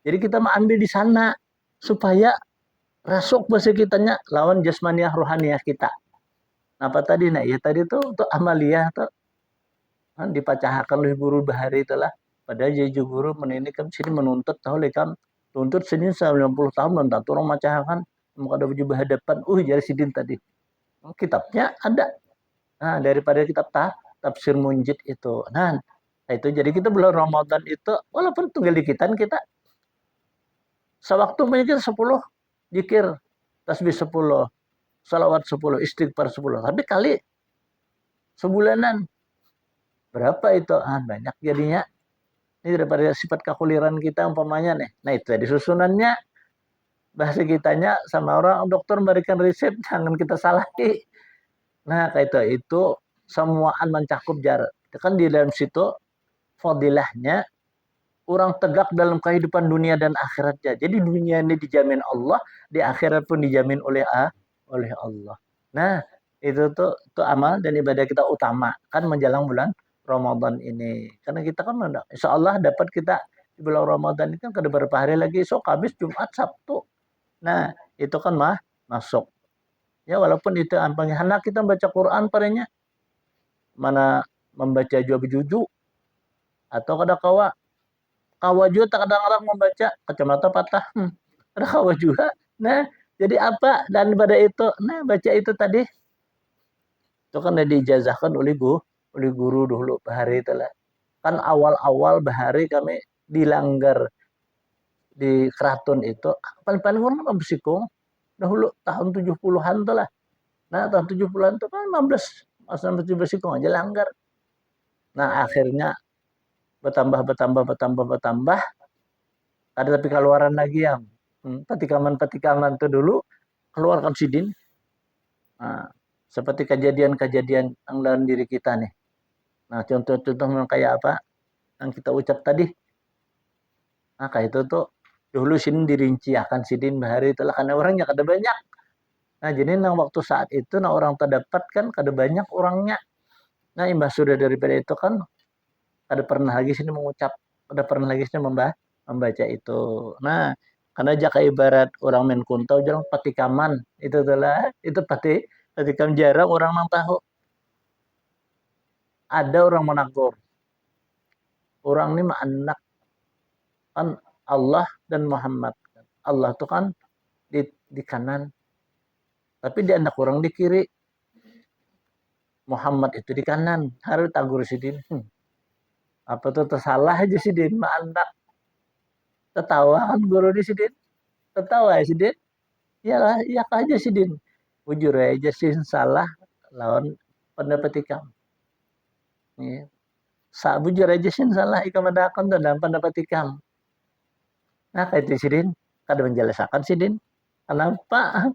A: jadi kita mau ambil di sana. Supaya rasuk bahasa kitanya lawan jasmaniah rohaniah kita. Apa tadi? Nah, ya tadi tuh untuk amaliyah tuh. Dipacahakan oleh guru bahari itulah. Padahal jadi guru meninikan sini menuntut tahu lekam tuntut sini 90 tahun menuntut orang macahakan muka ada baju hadapan jadi sidin tadi kitabnya ada. Nah, daripada kitab tafsir munjid itu. Nah, itu jadi kita bulan Ramadan itu walaupun tunggal dikitan kita sewaktu banyak kita 10 zikir tasbih 10 salawat 10 istighfar 10 tapi kali sebulanan berapa itu? Banyak jadinya. Ini daripada sifat kekuliran kita umpamanya nih. Nah, itu tadi susunannya bahasa kitanya sama orang dokter memberikan resep jangan kita salahi. Nah, kayak itu semuaan mencakup jarak. Kan di dalam situ fadilahnya orang tegak dalam kehidupan dunia dan akhiratnya. Jadi dunia ini dijamin Allah, di akhirat pun dijamin oleh Allah. Nah, itu tuh amal dan ibadah kita utama kan menjelang bulan Ramadan ini. Karena kita kan insya Allah dapat kita di bulan Ramadan ini kan ada beberapa hari lagi. So, Kamis, Jumat, Sabtu. Nah, itu kan masuk. Ya, walaupun itu ampangnya. Anak kita baca Quran padanya. Mana membaca jua bejuju. Atau kawa juga tak kadang-kadang membaca. Kacamata patah. Ada kawa juga. Nah, jadi apa? Dan pada itu, nah baca itu tadi. Itu kan diijazahkan oleh guru dulu bahari itulah. Kan awal-awal bahari kami dilanggar di keraton itu paling-paling orang bersikung dahulu tahun 70-an tuh lah. Nah, tahun 70-an tuh kan 15 masa bersikung aja langgar. Nah, akhirnya bertambah. Ada tapi keluaran lagi yang petikaman tuh dulu keluarkan sidin. Nah, seperti kejadian-kejadian yang dalam diri kita nih. Nah, contoh-contoh kayak apa yang kita ucap tadi. Nah, kayak itu tuh dulu sini dirinciakan sidin bahari itulah karena orangnya kada banyak. Nah, jadi waktu saat itu orang terdapat kan kada banyak orangnya. Nah, imbas sudah daripada itu kan kada pernah lagi sini mengucap, kada pernah lagi sini membaca itu. Nah, karena jaka ibarat orang main kuntau jarang patikaman itu adalah itu patikam jarang orang tahu. Ada orang menagur. orang ini mah anak kan Allah dan Muhammad. Allah itu kan di kanan, tapi dia anak orang di kiri. Muhammad itu di kanan. Harus tagur sidin. Apa tuh tersalah aja sidin mah anak. Tertawa kan guru di sidin. Tertawa ya sidin. Iyalah, iya aja sidin. Bujur aja sih salah lawan pendapat ikam. Ya. Bujur aja sih salah ikam ada akan dalam pendapat ikam. Nah, kayak itu sidin. Kada menjelaskan sidin. Kenapa?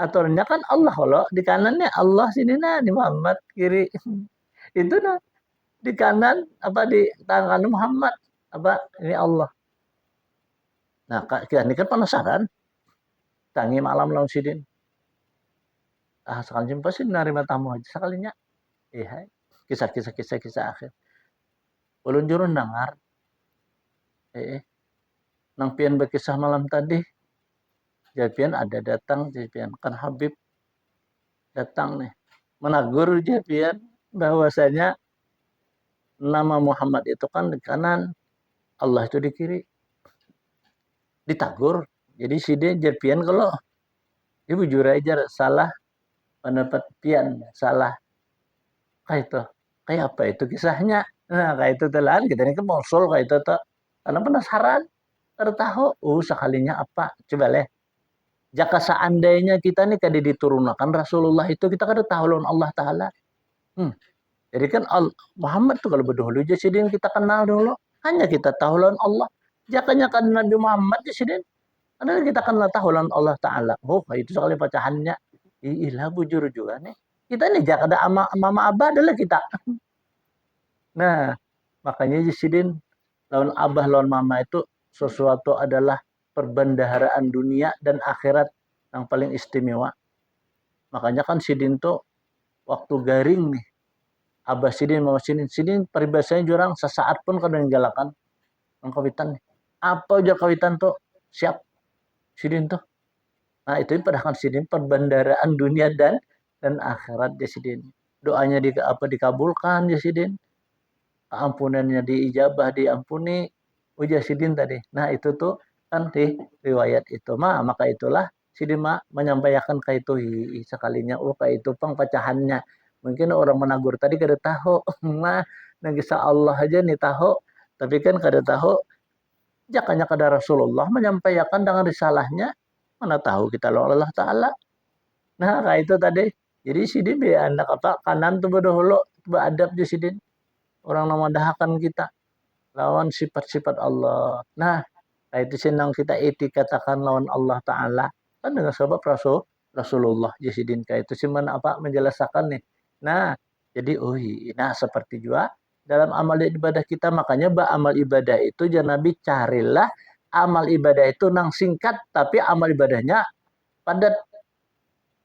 A: Aturnya kan Allah kalau di kanannya Allah sini nah di Muhammad kiri itu nah di kanan apa di tangan Muhammad apa ini Allah. Nah kita ini kan penasaran tangi malam lawan sidin. Sekali jumpa sih nerima tamu aja sekalinya. Iya kisah akhir. Ulun jurun dengar nang pian berkisah malam tadi. Japian ada datang Japian kan Habib datang nih menagur Japian bahwasanya nama Muhammad itu kan di kanan, Allah itu di kiri. Ditagur. Jadi si dia Japian kalau dia bujur aja salah pendapat pian, salah. Kayak itu. Kayak apa itu kisahnya? Nah, kayak itu telan kita ini ke Mosul kayak itu tuh. Karena penasaran. Kada tahu, sekalinya apa? Coba leh. Jika seandainya kita nih kada diturunkan Rasulullah itu kita kada tahu lawan Allah Ta'ala. Jadi kan Muhammad tuh kalau berdahulu aja sih kita kenal dulu. Hanya kita tahu lawan Allah. Jakanya kan Nabi Muhammad ya sih. Karena kita kenal tahu lawan Allah Ta'ala. Oh itu sekali pecahannya. Ilah bujur juga nih. Kita nih jaka ada mama abah adalah kita. Nah makanya Sidin lawan abah lawan mama itu sesuatu adalah perbendaharaan dunia dan akhirat yang paling istimewa. Makanya kan Sidin tuh waktu garing nih. Abah Sidin mama Sidin peribahasanya jurang sesaat pun kadang galakan ang kawitan nih. Apa aja kawitan tuh siap Sidin tuh. Nah itu padahal Sidin perbendaraan dunia dan akhirat ya Sidin. Doanya dikabulkan ya Sidin. Keampunannya diijabah diampuni. Uja Sidin tadi. Nah itu tuh kan di riwayat itu. Maka itulah Sidin menyampaikan kayak itu sekalinya. Kayak itu pecahannya. Mungkin orang menagur tadi kada tahu. Nagisa Allah aja nih tahu. Tapi kan kada tahu. Jakanya kada Rasulullah menyampaikan dengan risalahnya. Mana tahu kita lawan Allah Ta'ala. Nah kayak itu tadi. Jadi Sidin dia anak apa kanan tuh berdahulu. Beradab di Sidin. Orang nama dahakan kita. Lawan sifat-sifat Allah. Nah kayak itu senang kita katakan lawan Allah Ta'ala. Kan dengan sebab Rasulullah Sidin kayak itu sih mana apa menjelaskan nih. Nah jadi nah seperti juga dalam amal ibadah kita makanya amal ibadah itu jangan Nabi carilah amal ibadah itu nang singkat tapi amal ibadahnya padat.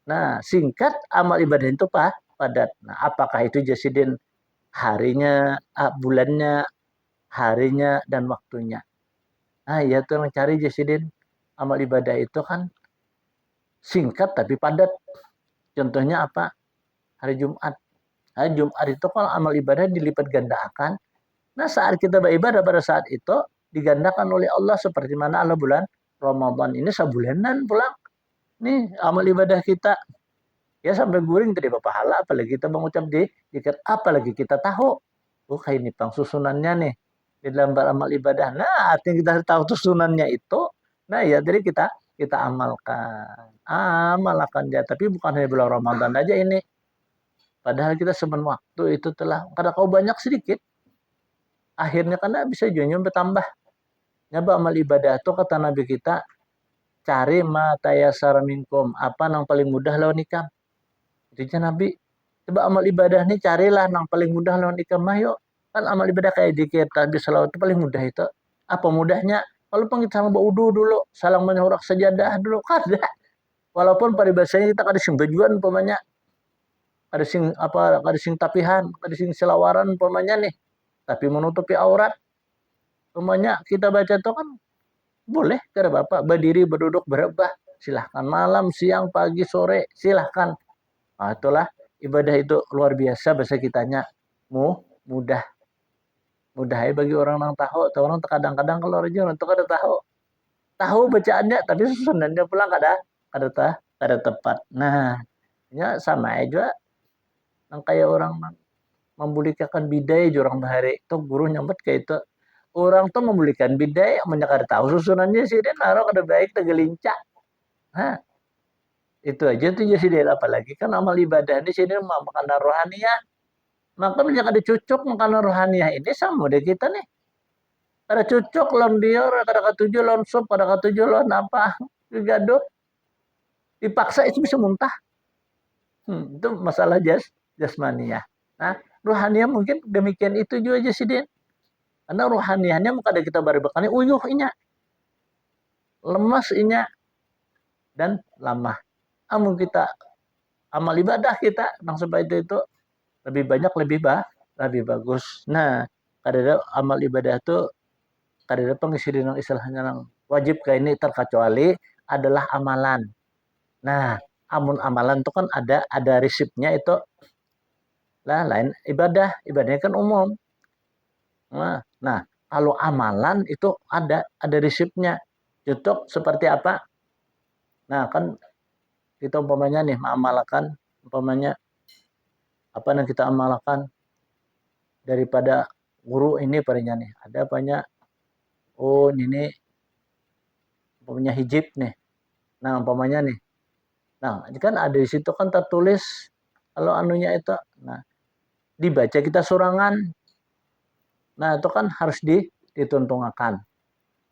A: Nah, singkat amal ibadah itu padat. Nah, apakah itu Jasidin harinya, bulannya, harinya dan waktunya. Nah, ya tuh mencari Jasidin amal ibadah itu kan singkat tapi padat. Contohnya apa? Hari Jumat. Hari Jumat itu kalau amal ibadah dilipat gandakan. Nah, saat kita beribadah pada saat itu digandakan oleh Allah seperti mana Allah bulan Ramadan ini sebulanan pulang. Nih amal ibadah kita ya sampai guring tadi pahala apalagi kita mengucap dikit apalagi kita tahu kayak ini pang susunannya nih di dalam beramal ibadah. Nah artinya kita tahu susunannya itu nah ya jadi kita amalkan ya tapi bukan hanya bulan Ramadan aja ini padahal kita semen waktu itu telah kada kau banyak sedikit akhirnya karena bisa juga bertambah nyaba amal ibadah itu kata Nabi kita cari matayasara minkum apa yang paling mudah lawan ikam itu Nabi coba amal ibadah nih carilah yang paling mudah lawan ikam yuk kan amal ibadah kayak dikit tadi salawat itu paling mudah itu apa mudahnya kalau kita sama wudu dulu salam menyorak sajadah dulu kada walaupun paribasanya kita kada sing tujuan umpamanya kada sing tapihan kada sing selawaran umpamanya nih tapi menutupi aurat umpamanya kita baca itu kan boleh kada bapak berdiri berduduk berebah silahkan malam siang pagi sore silahkan. Nah, itulah ibadah itu luar biasa bahasa kitanya mudah mudah bagi orang yang tahu. Orang kadang-kadang kalau orang itu kada tahu bacaannya, tapi susunannya pulang kada tepat. Nah, ya sama aja yang kayak orang membulikan bidai orang bahari itu guru nyambut kayak itu orang tuh membulikan bidai menyakar tahu susunannya sih dia naruh kada baik tegelincah. Nah, itu aja tuh jadi dia apalagi kan amal ibadah di sini makan rohaniah. Maka menjadi ada cocok makan rohaniah ini sama deh kita nih. Ada cocok lawan dia, kada katuju lawan sup, kada katuju lawan apa. Gaduh. Dipaksa itu bisa muntah. Itu masalah jasmaniah. Nah, rohaniah mungkin demikian itu juga aja sih dia. Karena rohaniahnya maka ada kita bari bekali uyuh inya. Lemas inya dan lamah. Amun kita amal ibadah kita nang supaya itu lebih banyak lebih bagus. Nah, kadang amal ibadah itu kadang pengisi nang istilahnya nang wajib kayak ini terkecuali adalah amalan. Nah, amun amalan itu kan ada resipnya itu lah lain ibadahnya kan umum. Nah, kalau amalan itu ada resipnya. Contoh seperti apa? Nah, kan kita umpamanya nih mengamalkan umpamanya apa yang kita amalkan daripada guru ini padanya nih. Ada banyak ini umpamanya hijib nih. Nah, umpamanya nih. Nah, kan ada di situ kan tertulis kalau anunya itu. Nah, dibaca kita surangan. Nah, itu kan harus dituntungkan.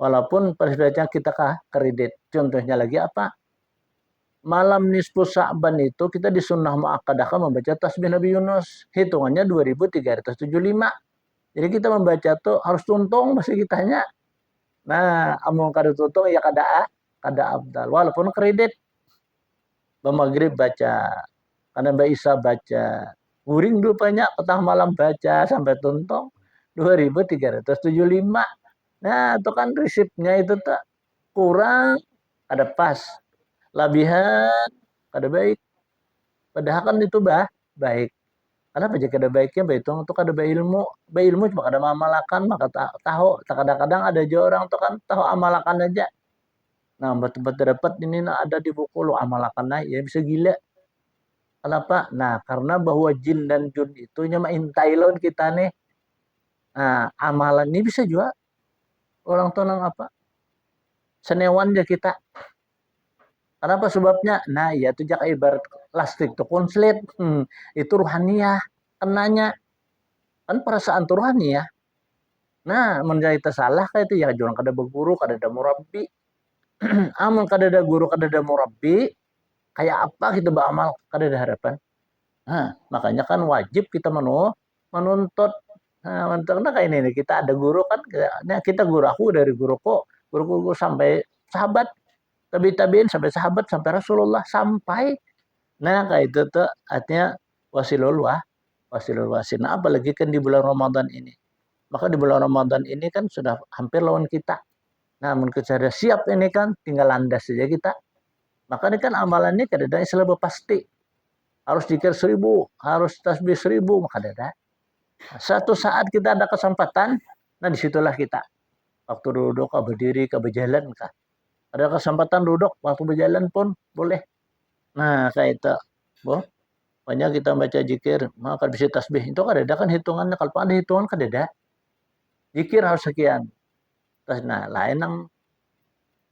A: Walaupun persediaan kita kredit. Contohnya lagi apa? Malam nisfu Sa'ban itu kita disunnah muakkadakan membaca tasbih Nabi Yunus. Hitungannya 2375. Jadi kita membaca tuh harus tuntung masih kitanya. Nah, amun kada tuntung ya kada abdal. Walaupun kredit. Maghrib baca. Karena Mbak Isa baca. Guring dulu banyak petang malam baca sampai tuntung 2375. Nah, itu kan resipnya itu tak kurang, ada pas. Labihan, ada baik. Padahal kan itu baik. Kenapa jika ada baiknya baik itu untuk ada baik ilmu. Baik ilmu cuma ada amalakan maka tahu. Kadang-kadang ada aja orang tuh kan tahu amalakan aja. Nah, betul-betul dapat ini ada di buku lo amalakan aja ya bisa gila. Kenapa? Nah, karena bahwa jin dan jun itu nyama intailon kita nih. Nah, amalan ini bisa juga orang tuh nang apa? Senewan aja kita. Kenapa sebabnya? Nah, ya itu jak ibarat plastik tuh konslet. Itu ruhaniah kenanya. Kan perasaan tuh ruhaniah. Nah, menjadi salah kayak itu ya jangan kada berguru, kada ada murabbi. Amun kada ada guru, kada ada murabbi, kayak apa kita beramal, kada ada harapan. Nah, makanya kan wajib kita menuntut. Nah, karena kayak ini kita ada guru kan, nah kita guru aku dari guruku sampai sahabat, tabiin sampai sahabat sampai Rasulullah sampai. Nah, kayak itu tuh artinya wasilul wasil. Nah, apalagi kan di bulan Ramadan ini. Maka di bulan Ramadan ini kan sudah hampir lawan kita. Namun kita sudah siap ini kan tinggal landas saja kita. Maka ini kan amalannya kadang-kadang selalu pasti. Harus zikir 1000, harus tasbih 1000, maka ada. Satu saat kita ada kesempatan, nah disitulah kita. Waktu duduk, berdiri, berjalan. Ada kesempatan duduk, waktu berjalan pun boleh. Nah, kayak itu. Banyak kita baca zikir, maka bisa tasbih. Itu kan ada kan hitungannya. Kalau ada hitungan kan ada. Zikir harus sekian. Nah, lain yang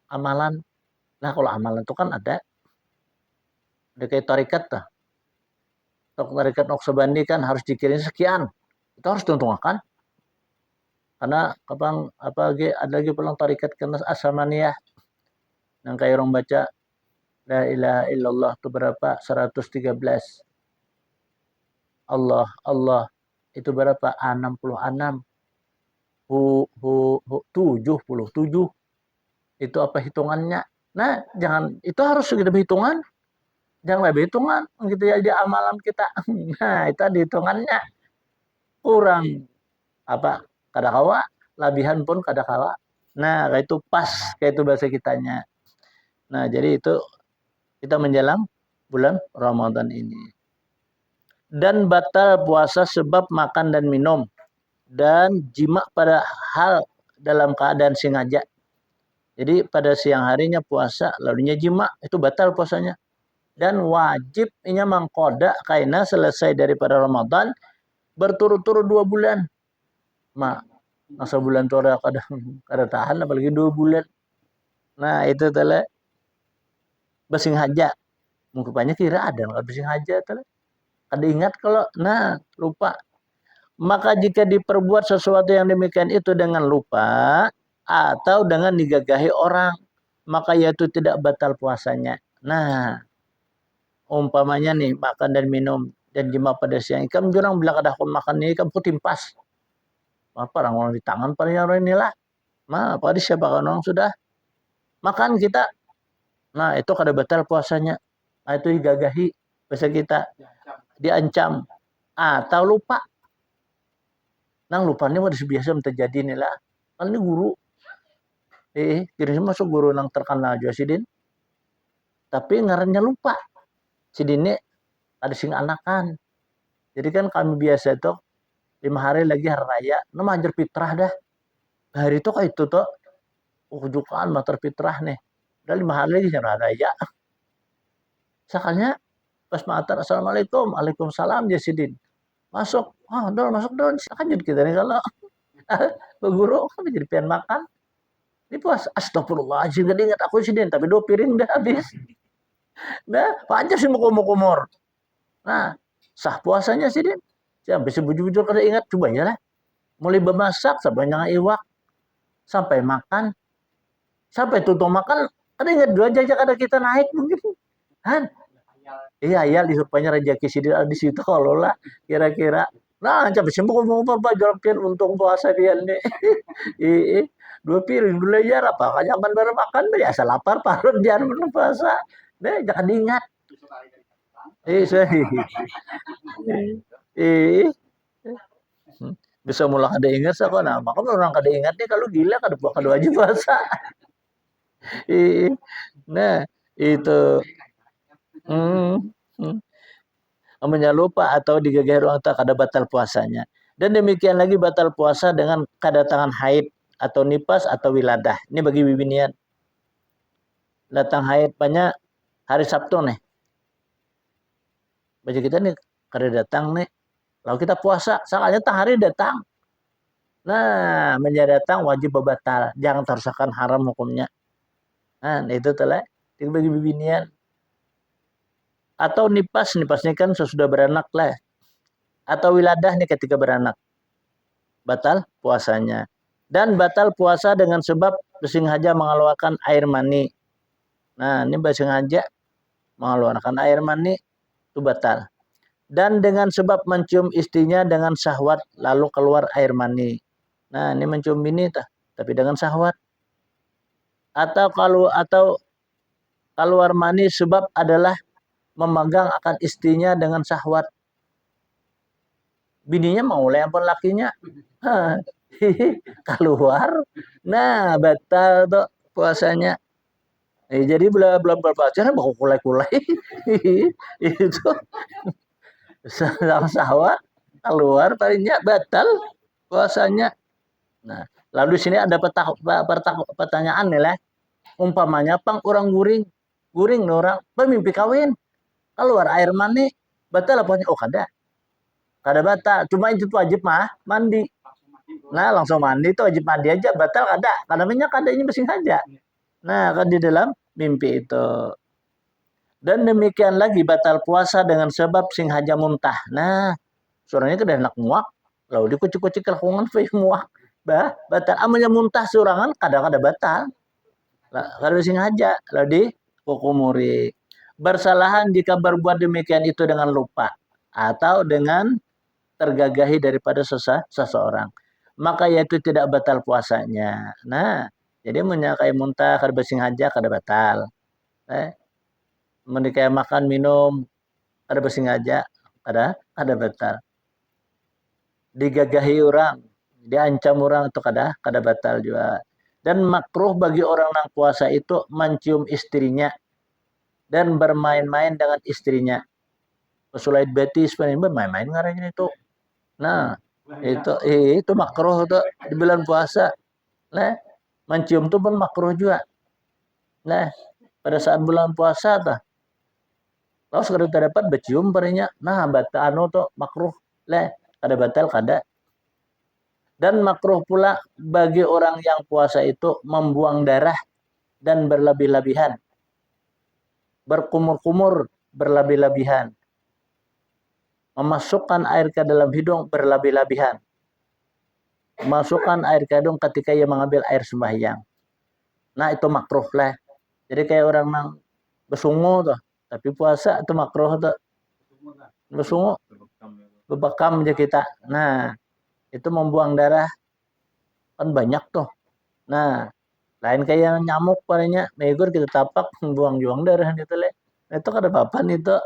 A: amalan. Nah, kalau amalan itu kan ada kayak tarikat tuh. Tarikat Naqsabandi kan harus zikirin sekian. Itu harus tuntungakan. Karena ada lagi pulang tarikat kenas Asamaniyah yang kayak orang baca la ilaha illallah itu berapa? 113. Allah itu berapa? 66. 77. Itu apa hitungannya? Nah, jangan itu harus segitu hitungan. Jangan lebih hitungan gitu ya di amalan kita. Nah, itu ada hitungannya. Kurang apa kada kawa, labihan pun kada kawa. Nah, kayak itu pas kayak itu bahasa kitanya. Nah, jadi itu kita menjelang bulan Ramadan ini. Dan batal puasa sebab makan dan minum. dan jima pada hal dalam keadaan sengaja. Jadi pada siang harinya puasa, lalunya jima, itu batal puasanya. Dan wajib inya mangkoda kaina selesai daripada Ramadan berturut-turut 2 bulan. Masa bulan tuh kada tahan apalagi 2 bulan. Nah itu telah basing haja. Mungkin kira ada nggak basing haja telah. Kada ingat kalau, lupa. Maka jika diperbuat sesuatu yang demikian itu dengan lupa atau dengan digagahi orang, maka yaitu tidak batal puasanya. Nah, umpamanya nih makan dan minum dan jima pada siang, ikam jurang bilang kada aku makan ini, ikam kutimpas. Apa orang di tangan pada orang inilah. Pada siapa kan orang sudah makan kita. Nah, itu kada batal puasanya. Nah, itu digagahi bahasa kita. Diancam atau lupa. Nang lupa ini udah biasa terjadi nih lah. Kan ini guru. Kira masuk guru nang terkenal juga Sidin. Tapi ngarannya lupa. Sidin ini ada sing anakan. Jadi kan kami biasa tuh 5 hari lagi hari raya, majer fitrah dah. Hari itu kayak itu tuh, ujukan mater fitrah nih. Udah 5 hari lagi hari raya. Sakanya pas mater assalamualaikum, waalaikumsalam Jasidin. Masuk, masuk dong. Silakan kita nih kalau guru kami jadi pengen makan. Ini puas, astagfirullahaladzim, gak ingat aku Sidin, tapi 2 piring udah habis. Nah, panjang sih kumur. Nah, sah puasanya Sidin. Sampai sebujur-bujur kada ingat, coba ya lah. Mulai bemasak sampai nyanga iwak, sampai makan, sampai tutup makan, kada ingat 2 jajak ada kita naik mungkin. Han, iya disupanya rezeki Sidin di situ kalau lah kira-kira. Nah, sampai sembuh mau apa jorokin untung puasa dia nih. 2 piring dulu ya apa kanyaman baru makan biasa lapar parut jangan puasa. Jangan diingat. Bisa mulai kada ingat sa kana. Maka orang kada ingat nih kalau gila kada wajib puasa. Nah, itu namanya lupa atau digagahi orang tak kada batal puasanya. Dan demikian lagi batal puasa dengan kedatangan haid atau nipas atau wiladah. Ini bagi bibinian. Datang haid banyak hari Sabtu nih. Baca kita nih kada datang nih. Lalu kita puasa, soalnya tang hari datang. Nah, menjadi datang wajib batal, jangan terusakan haram hukumnya. Nah, itu telah bagi bibinian. Atau nipasnya kan sesudah beranak lah. Atau wiladah nih ketika beranak. Batal puasanya. Dan batal puasa dengan sebab bersengaja mengeluarkan air mani. Nah, ini bersengaja mengeluarkan air mani itu batal. Dan dengan sebab mencium istrinya dengan syahwat lalu keluar air mani. Nah, ini mencium ini tapi dengan syahwat. Atau keluar mani sebab adalah memegang akan istrinya dengan syahwat. Bininya mau lempar lakinya. Keluar. Nah, batal tuh puasanya. Jadi belum berpacaran baku kulai-kulai. Itu syahwat keluar palingnya batal puasanya. Nah, lalu di sini ada pertanyaan nih lah. Umpamanya pang orang guring nih orang bermimpi kawin keluar air mani batal apanya? Oh kada batal, cuma itu wajib mandi. Nah langsung mandi itu wajib mandi aja, batal kada minyak kadanya bersih saja. Nah kan di dalam mimpi itu. Dan demikian lagi batal puasa dengan sebab sing haja muntah. Nah suaranya kada enak muak, lalu dikucik-kucik kelakungan muak. Batal amanya muntah surangan kada batal. Kalau sing haja lalu di kukumuri. Bersalahan jika berbuat demikian itu dengan lupa atau dengan tergagahi daripada seseorang. Maka yaitu tidak batal puasanya. Nah, jadi menyakai muntah kada bersing haja kada batal. Menikah makan minum kada bersing haja kada batal. Digagahi orang, diancam orang itu kada batal juga. Dan makruh bagi orang yang puasa itu mencium istrinya dan bermain-main dengan istrinya. Selain betis bermain-main ngarannya itu. Nah, Itu makruh tuh di bulan puasa. Nah, mencium tuh pun makruh juga. Nah, pada saat bulan puasa tuh, kalau sekadar dapat bercium parinya, nah bata anu tuh makruh. Lah, kada batal kada. Dan makruh pula bagi orang yang puasa itu membuang darah dan berlebih-lebihan, berkumur-kumur berlebih-lebihan, memasukkan air ke dalam hidung berlebih-lebihan, memasukkan air ke hidung ketika ia mengambil air sembahyang. Nah itu makruh lah. Jadi kayak orang yang bersungu tuh, tapi puasa itu makruh tuh. Bersungu, bebekam aja kita. Nah itu membuang darah kan banyak tuh. Nah lain kayak nyamuk palingnya, megur kita tapak buang-buang darah gitu le. Nah, itu kada apa-apa itu.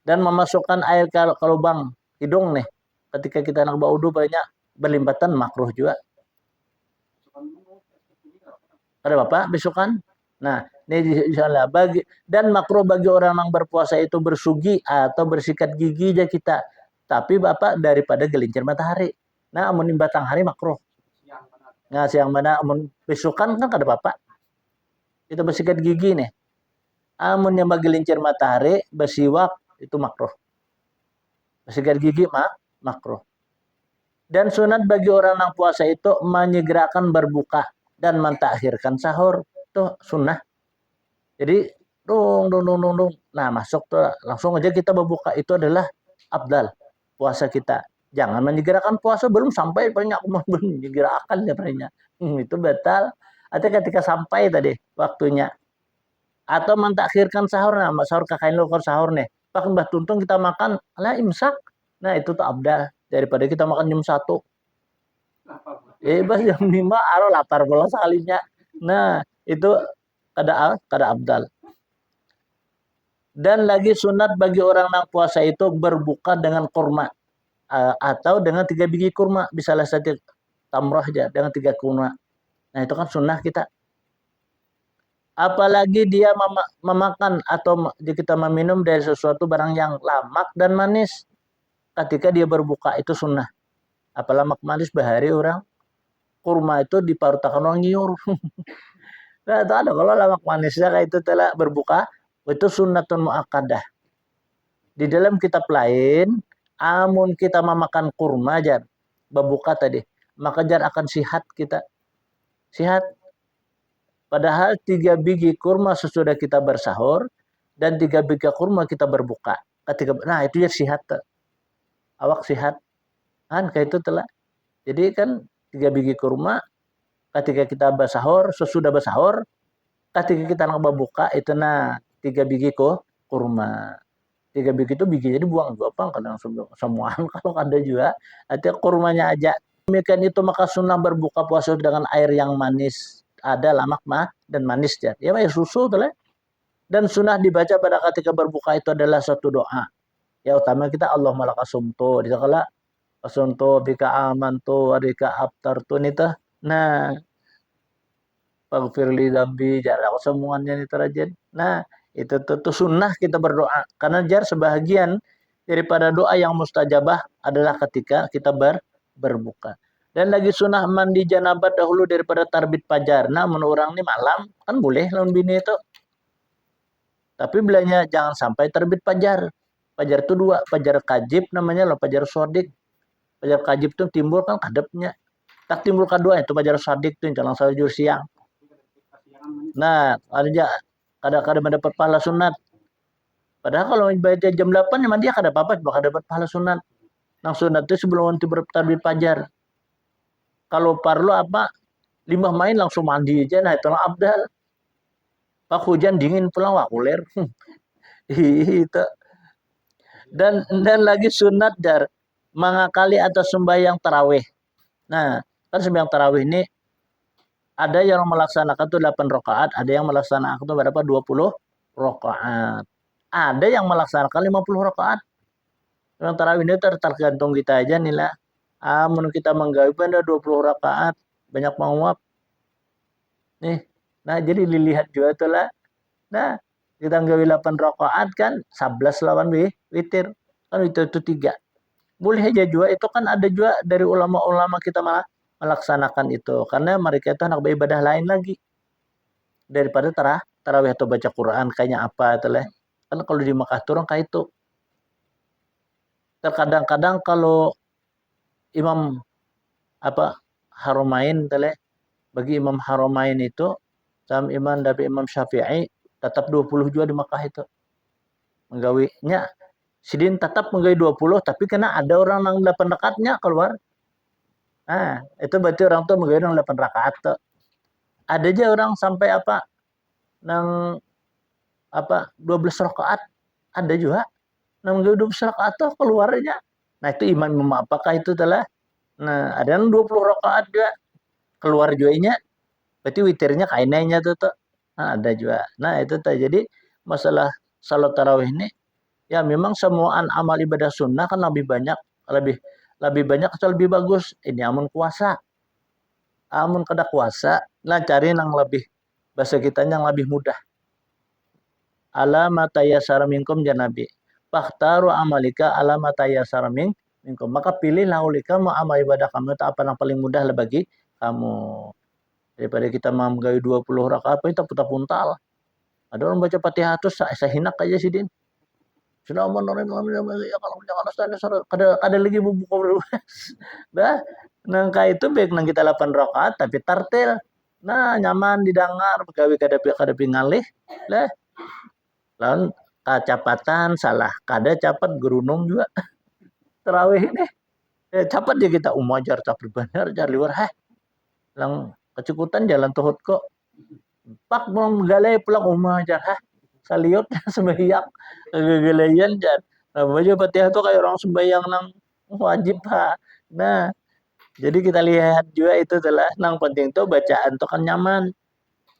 A: Dan memasukkan air ke lubang hidung nih. Ketika kita nak baudu banyak berlimpatan makruh juga. Ada Bapak besokan? Nah, ini insyaallah bagi dan makruh bagi orang yang berpuasa itu bersugi atau bersikat gigi aja kita. Tapi Bapak daripada gelincir matahari. Nah, amun batang hari makruh. Nah, siang mana amun besokan kan kada Bapak. Kita bersikat gigi nih. Amun yang gelincir matahari bersiwak itu makruh. Bersikat gigi makruh. Dan sunat bagi orang yang puasa itu menyegerakan berbuka dan mentakhirkan sahur. Itu sunnah. Jadi dung. Nah masuk tuh langsung aja kita berbuka itu adalah abdal puasa kita. Jangan menyegerakan puasa belum sampai banyak menyegerakan ya banyak. Itu batal. Atau ketika sampai tadi waktunya. Atau mentakhirkan sahur. Nah sahur kakain lokor sahur nih. Pakai mbah tuntung kita makan. Lah imsak. Nah itu tuh abdal. Daripada kita makan jam 1. Bas jam 5 aro lapar bola salinya. Nah, itu kada abdal. Dan lagi sunat bagi orang yang puasa itu berbuka dengan kurma atau dengan 3 biji kurma, bisa lah saja tamroh aja dengan 3 kurma. Nah, itu kan sunnah kita. Apalagi dia memakan atau kita meminum dari sesuatu barang yang lamak dan manis ketika dia berbuka itu sunnah. Apalagi lamak manis bahari orang kurma itu diparutakan orang nyiur. Nah, itu ada kalau lamak manisnya kayak itu telah berbuka, itu sunnatun muakkadah. Di dalam kitab lain, amun kita memakan kurma jar, berbuka tadi, maka jar akan sihat kita. Sihat. Padahal 3 biji kurma sesudah kita bersahur dan 3 biji kurma kita berbuka. Nah itu ya sihat. Awak sihat. Kan kayak itu telah. Jadi kan 3 biji kurma ketika kita bersahur, sesudah bersahur, ketika kita nak berbuka itu nah 3 biji kurma. 3 biji itu bijinya dibuang juga apa kadang semua kalau ada juga artinya kurmanya aja. Demikian itu maka sunnah berbuka puasa dengan air yang manis, ada lamak dan manis ya. Ya susu tuh lah. Dan sunnah dibaca pada ketika berbuka itu adalah satu doa. Ya utama kita Allahumma lakasumtu. Di kala asumtu bika amantu adika abtartu nita. Nah, Faghfirli dzambi jarak semuanya ini terajin. Nah, itu tuh sunnah kita berdoa. Karena jar sebahagian daripada doa yang mustajabah adalah ketika kita berbuka. Dan lagi sunnah mandi janabat dahulu daripada terbit fajar. Nah, menurut orang ini malam kan boleh lawan bini itu. Tapi bilanya jangan sampai terbit fajar. Fajar itu 2, fajar kajib namanya loh, fajar sodik. Fajar kajib itu timbul kan kadepnya. Tak timbul kedua itu fajar sodik itu jangan salju siang. Nah, ada kadang-kadang mendapat pahala sunat. Padahal kalau baca jam 8 memang dia kada apa-apa, bakal dapat pahala sunat. Nang sunat itu sebelum nanti terbit fajar. Kalau perlu apa 5 main langsung mandi aja, nah itu abdal. Pak hujan dingin pulang wakuler. Itu. Dan lagi sunat dar mengakali atas sembahyang tarawih. Nah, kan sembahyang tarawih ini ada yang melaksanakan itu 8 rakaat, ada yang melaksanakan itu berapa 20 rakaat. Ada yang melaksanakan 50 rakaat. Yang tarawih ini tergantung kita aja nih lah. Amun kita menggawe pada 20 rakaat, banyak menguap. Nih. Nah, jadi dilihat juga tuh lah. Nah, kita nggawe 8 rakaat kan 11 lawan witir. Kan itu tiga. Boleh aja juga, itu kan ada juga dari ulama-ulama kita malah melaksanakan itu. Karena mereka itu anak beribadah lain lagi. Daripada tarawih atau baca Quran kayaknya apa itu lah. Kan kalau di Mekah turun kayak itu. Terkadang-kadang kalau Imam apa Haromain tele, bagi Imam Haromain itu sama Imam dari Imam Syafi'i tetap 20 juga di Mekah itu. Menggawinya Sidin tetap menggawi 20, tapi kena ada orang yang 8 rakaatnya keluar. Nah, itu berarti orang tuh menggawi yang 8 rakaat tuh. Ada aja orang sampai apa nang 12 rakaat ada juga. Nang menggawi 12 rakaat tuh keluarnya. Nah, itu imam apakah itu telah. Nah, ada yang 20 rakaat juga keluar juainya. Berarti witirnya kainnya tuh tuh. Nah, ada juga. Nah, itu tuh. Jadi masalah salat tarawih ini ya memang semua amal ibadah sunnah kan lebih banyak, lebih lebih banyak atau lebih bagus. Ini amun kuasa. Amun kada kuasa, nah cari yang lebih bahasa kita yang lebih mudah. Ala matayasara minkum janabi. Fakhtaru amalika ala matayasara minkum. Maka pilihlah oleh kamu amal ibadah kamu itu apa yang paling mudah bagi kamu. Daripada kita mau menggawe 20 rakaat apa itu puntal. Ada orang baca Fatihah terus saya hinak aja sih din. Sudah ya kalau jangan astana kada lagi buka berdua. Dah nangka itu baik nang kita 8 rakaat tapi tartil. Nah, nyaman didengar begawe kada pingalih. Lah, lawan kacapatan salah, kada capat gerunung juga. Terawih ini capat dia kita umajar tak benar jar liwar lang kecukutan jalan tuhut kok. Pak mau galai pulang umajar saliut sembahyang kegelayan jan. Nah, baca Fatihah tuh kayak orang sembahyang nang wajib Nah, jadi kita lihat juga itu adalah nang penting tuh bacaan tuh kan nyaman.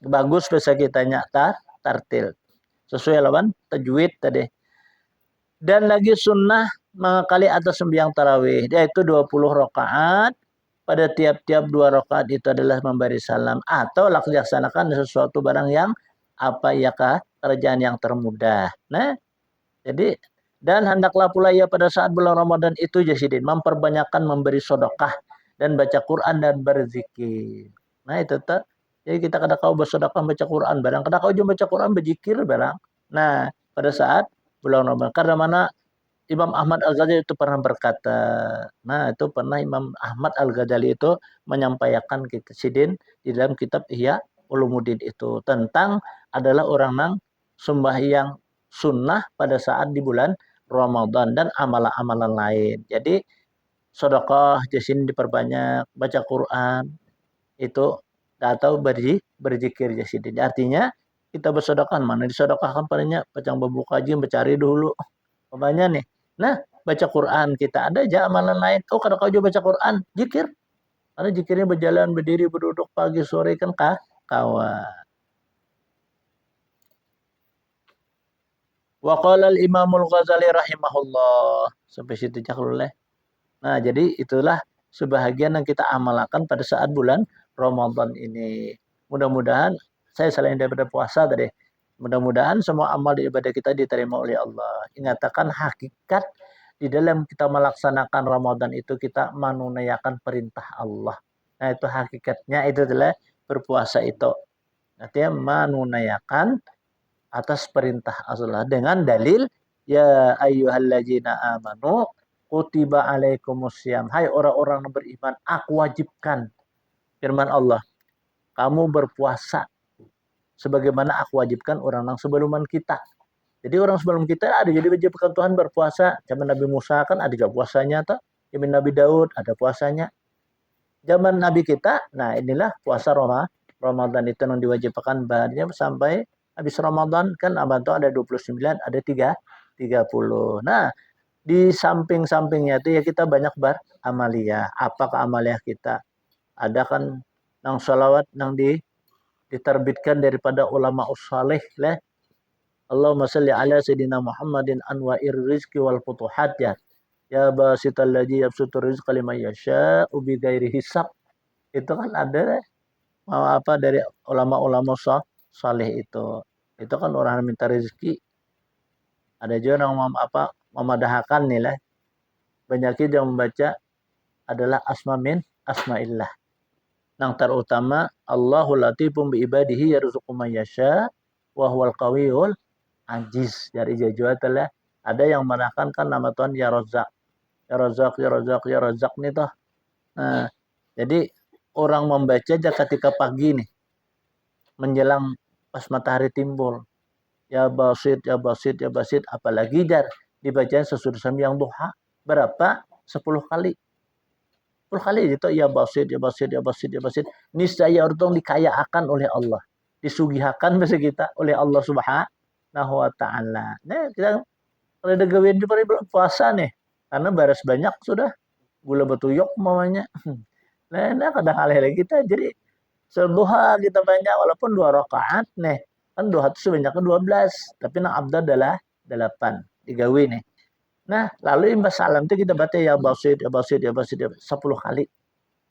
A: Bagus bahasa kita nyata tartil. Sesuai lawan tajwid tadi. Dan lagi sunnah mengakali atas sembahyang tarawih, yaitu 20 rakaat. Pada tiap-tiap 2 rakaat itu adalah memberi salam atau laksanakan sesuatu barang yang apa ya kah kerjaan yang termudah. Nah, jadi dan hendaklah pula ia pada saat bulan Ramadan itu jasidin memperbanyakkan memberi sedekah dan baca Quran dan berzikir. Nah, itu tuh. Jadi kita kada kau bersedekah baca Quran barang, kada kau juga baca Quran berzikir barang. Nah, pada saat bulan Ramadan karena mana Imam Ahmad Al-Ghazali itu pernah berkata, nah itu pernah Imam Ahmad Al-Ghazali itu menyampaikan kita sidin di dalam kitab Ihya Ulumuddin itu tentang adalah orang yang sembahyang sunnah pada saat di bulan Ramadan dan amalan-amalan lain. Jadi sedekah jasin diperbanyak, baca Quran itu atau berzikir jasin. Artinya kita bersedekah mana disedekahkan padanya pacang babu kaji mencari dulu. Umpamanya nih. Nah, baca Quran kita ada aja amalan lain. Oh, kalau kau juga baca Quran, zikir. Karena zikirnya berjalan, berdiri, berduduk pagi sore kan kawan. Wa qala al-Imam Al-Ghazali rahimahullah. Sampai situ cakul. Nah, jadi itulah sebahagian yang kita amalkan pada saat bulan Ramadan ini. Mudah-mudahan saya selain daripada puasa tadi, mudah-mudahan semua amal ibadah kita diterima oleh Allah. Ingatkan hakikat di dalam kita melaksanakan Ramadan itu kita menunaikan perintah Allah. Nah, itu hakikatnya itu adalah berpuasa itu. Artinya menunaikan atas perintah Allah dengan dalil ya ayyuhalladzina amanu kutiba alaikumusiyam. Hai orang-orang yang beriman, aku wajibkan firman Allah. Kamu berpuasa sebagaimana aku wajibkan orang yang sebelum kita. Jadi orang sebelum kita ada jadi wajibkan Tuhan berpuasa. Zaman Nabi Musa kan ada juga puasanya tuh. Zaman Nabi Daud ada puasanya. Zaman Nabi kita, nah inilah puasa Ramadan itu yang diwajibkan bahannya sampai habis Ramadan kan abang tuh ada 29, ada 30. Nah, di samping-sampingnya itu ya kita banyak beramaliyah. Apakah amaliyah kita? Ada kan nang salawat nang diterbitkan daripada ulama ussalih lah. Allahumma salli ala sayyidina Muhammadin anwa'ir rizki wal futuhat ya. Ya basital ladzi yabsutur rizqa liman yasha ubi ghairi hisab. Itu kan ada mau apa dari ulama-ulama saleh itu. Itu kan orang minta rezeki. Ada juga yang mau apa memadahakan nih lah. Banyak yang membaca adalah asma min asmaillah. Yang terutama Allahul Latifum bi ibadihi yarzuqu man yasha wa huwal qawiyul aziz. Dari jajuatalah ada yang menekankan nama Tuhan ya Razzaq. Ya Razzaq, ya Razzaq, ya Razzaq nih toh. Nah, jadi orang membaca aja ketika pagi nih menjelang pas matahari timbul. Ya Basit, ya Basit, ya Basit, apalagi jar dibacain sesudah yang duha. Berapa? 10 kali. 10 kali itu ya Basit, ya Basit, ya Basit, ya Basit. Niscaya orang dikayakan oleh Allah. Disugihakan bahasa kita oleh Allah Subhanahu wa taala. Nah, kita kalau ada gawean di bulan puasa nih. Karena baras banyak sudah. Gula batuyok mamanya. Nah, kadang hal lagi kita jadi duha kita banyak walaupun 2 rakaat nih. Kan duha itu sebanyak 12, tapi nak abda adalah 8. Digawe nih. Nah, lalu imbas salam itu kita baca ya Basit, ya Basit, ya Basit, ya 10 kali.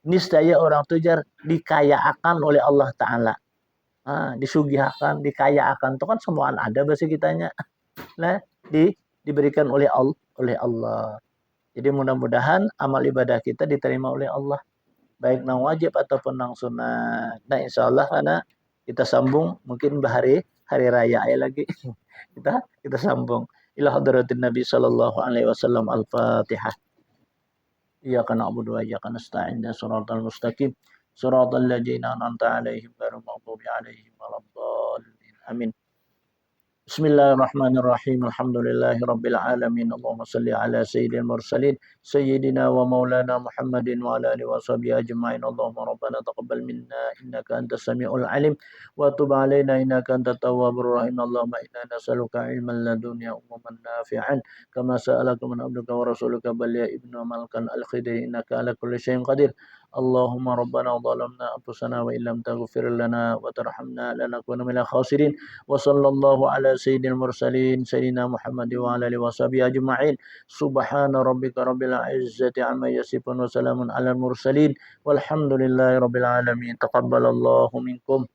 A: Niscaya orang tujar dikayakan oleh Allah Ta'ala. Disugihakan, dikayakan. Itu kan semua ada bahasa kitanya. Nah, diberikan oleh Allah. Jadi mudah-mudahan amal ibadah kita diterima oleh Allah. Baik nang wajib ataupun nang sunat. Nah, insya Allah karena kita sambung mungkin hari raya lagi. kita sambung. Ila hadratin Nabi sallallahu alaihi wasallam al-Fatihah. Iyyaka na'budu wa iyyaka nasta'in. Shiratal mustaqim. Shiratal ladzina an'amta 'alaihim ghairil maghdubi 'alaihim waladdallin. Amin. Bismillahirrahmanirrahim. Alhamdulillahi alamin. Allahumma salli ala sayyidil mursalin sayyidina wa maulana Muhammadin wa ala alihi wa sahbihi ajma'in. Allahumma rabbana taqabbal minna innaka antas samiul alim wa tub alaina innaka antat tawwabur rahim. Allahumma inna nas'aluka ilman ladunya umman nafi'an kama sa'alaka min abdika wa rasulika bal ya ibnu malkan al-khidri innaka ala kulli syai'in qadir. Allahumma rabbana zalamna anfusana wa illam taghfir lana wa tarhamna lanakunanna minal khasirin. Wa sallallahu ala sayyidil mursalin sayyidina Muhammad wa ala alihi washabihi ajma'in. Subhana rabbika rabbil izzati amma yasifun wa salamun alal mursalin walhamdulillahi rabbil alamin. Taqabbalallahu minkum.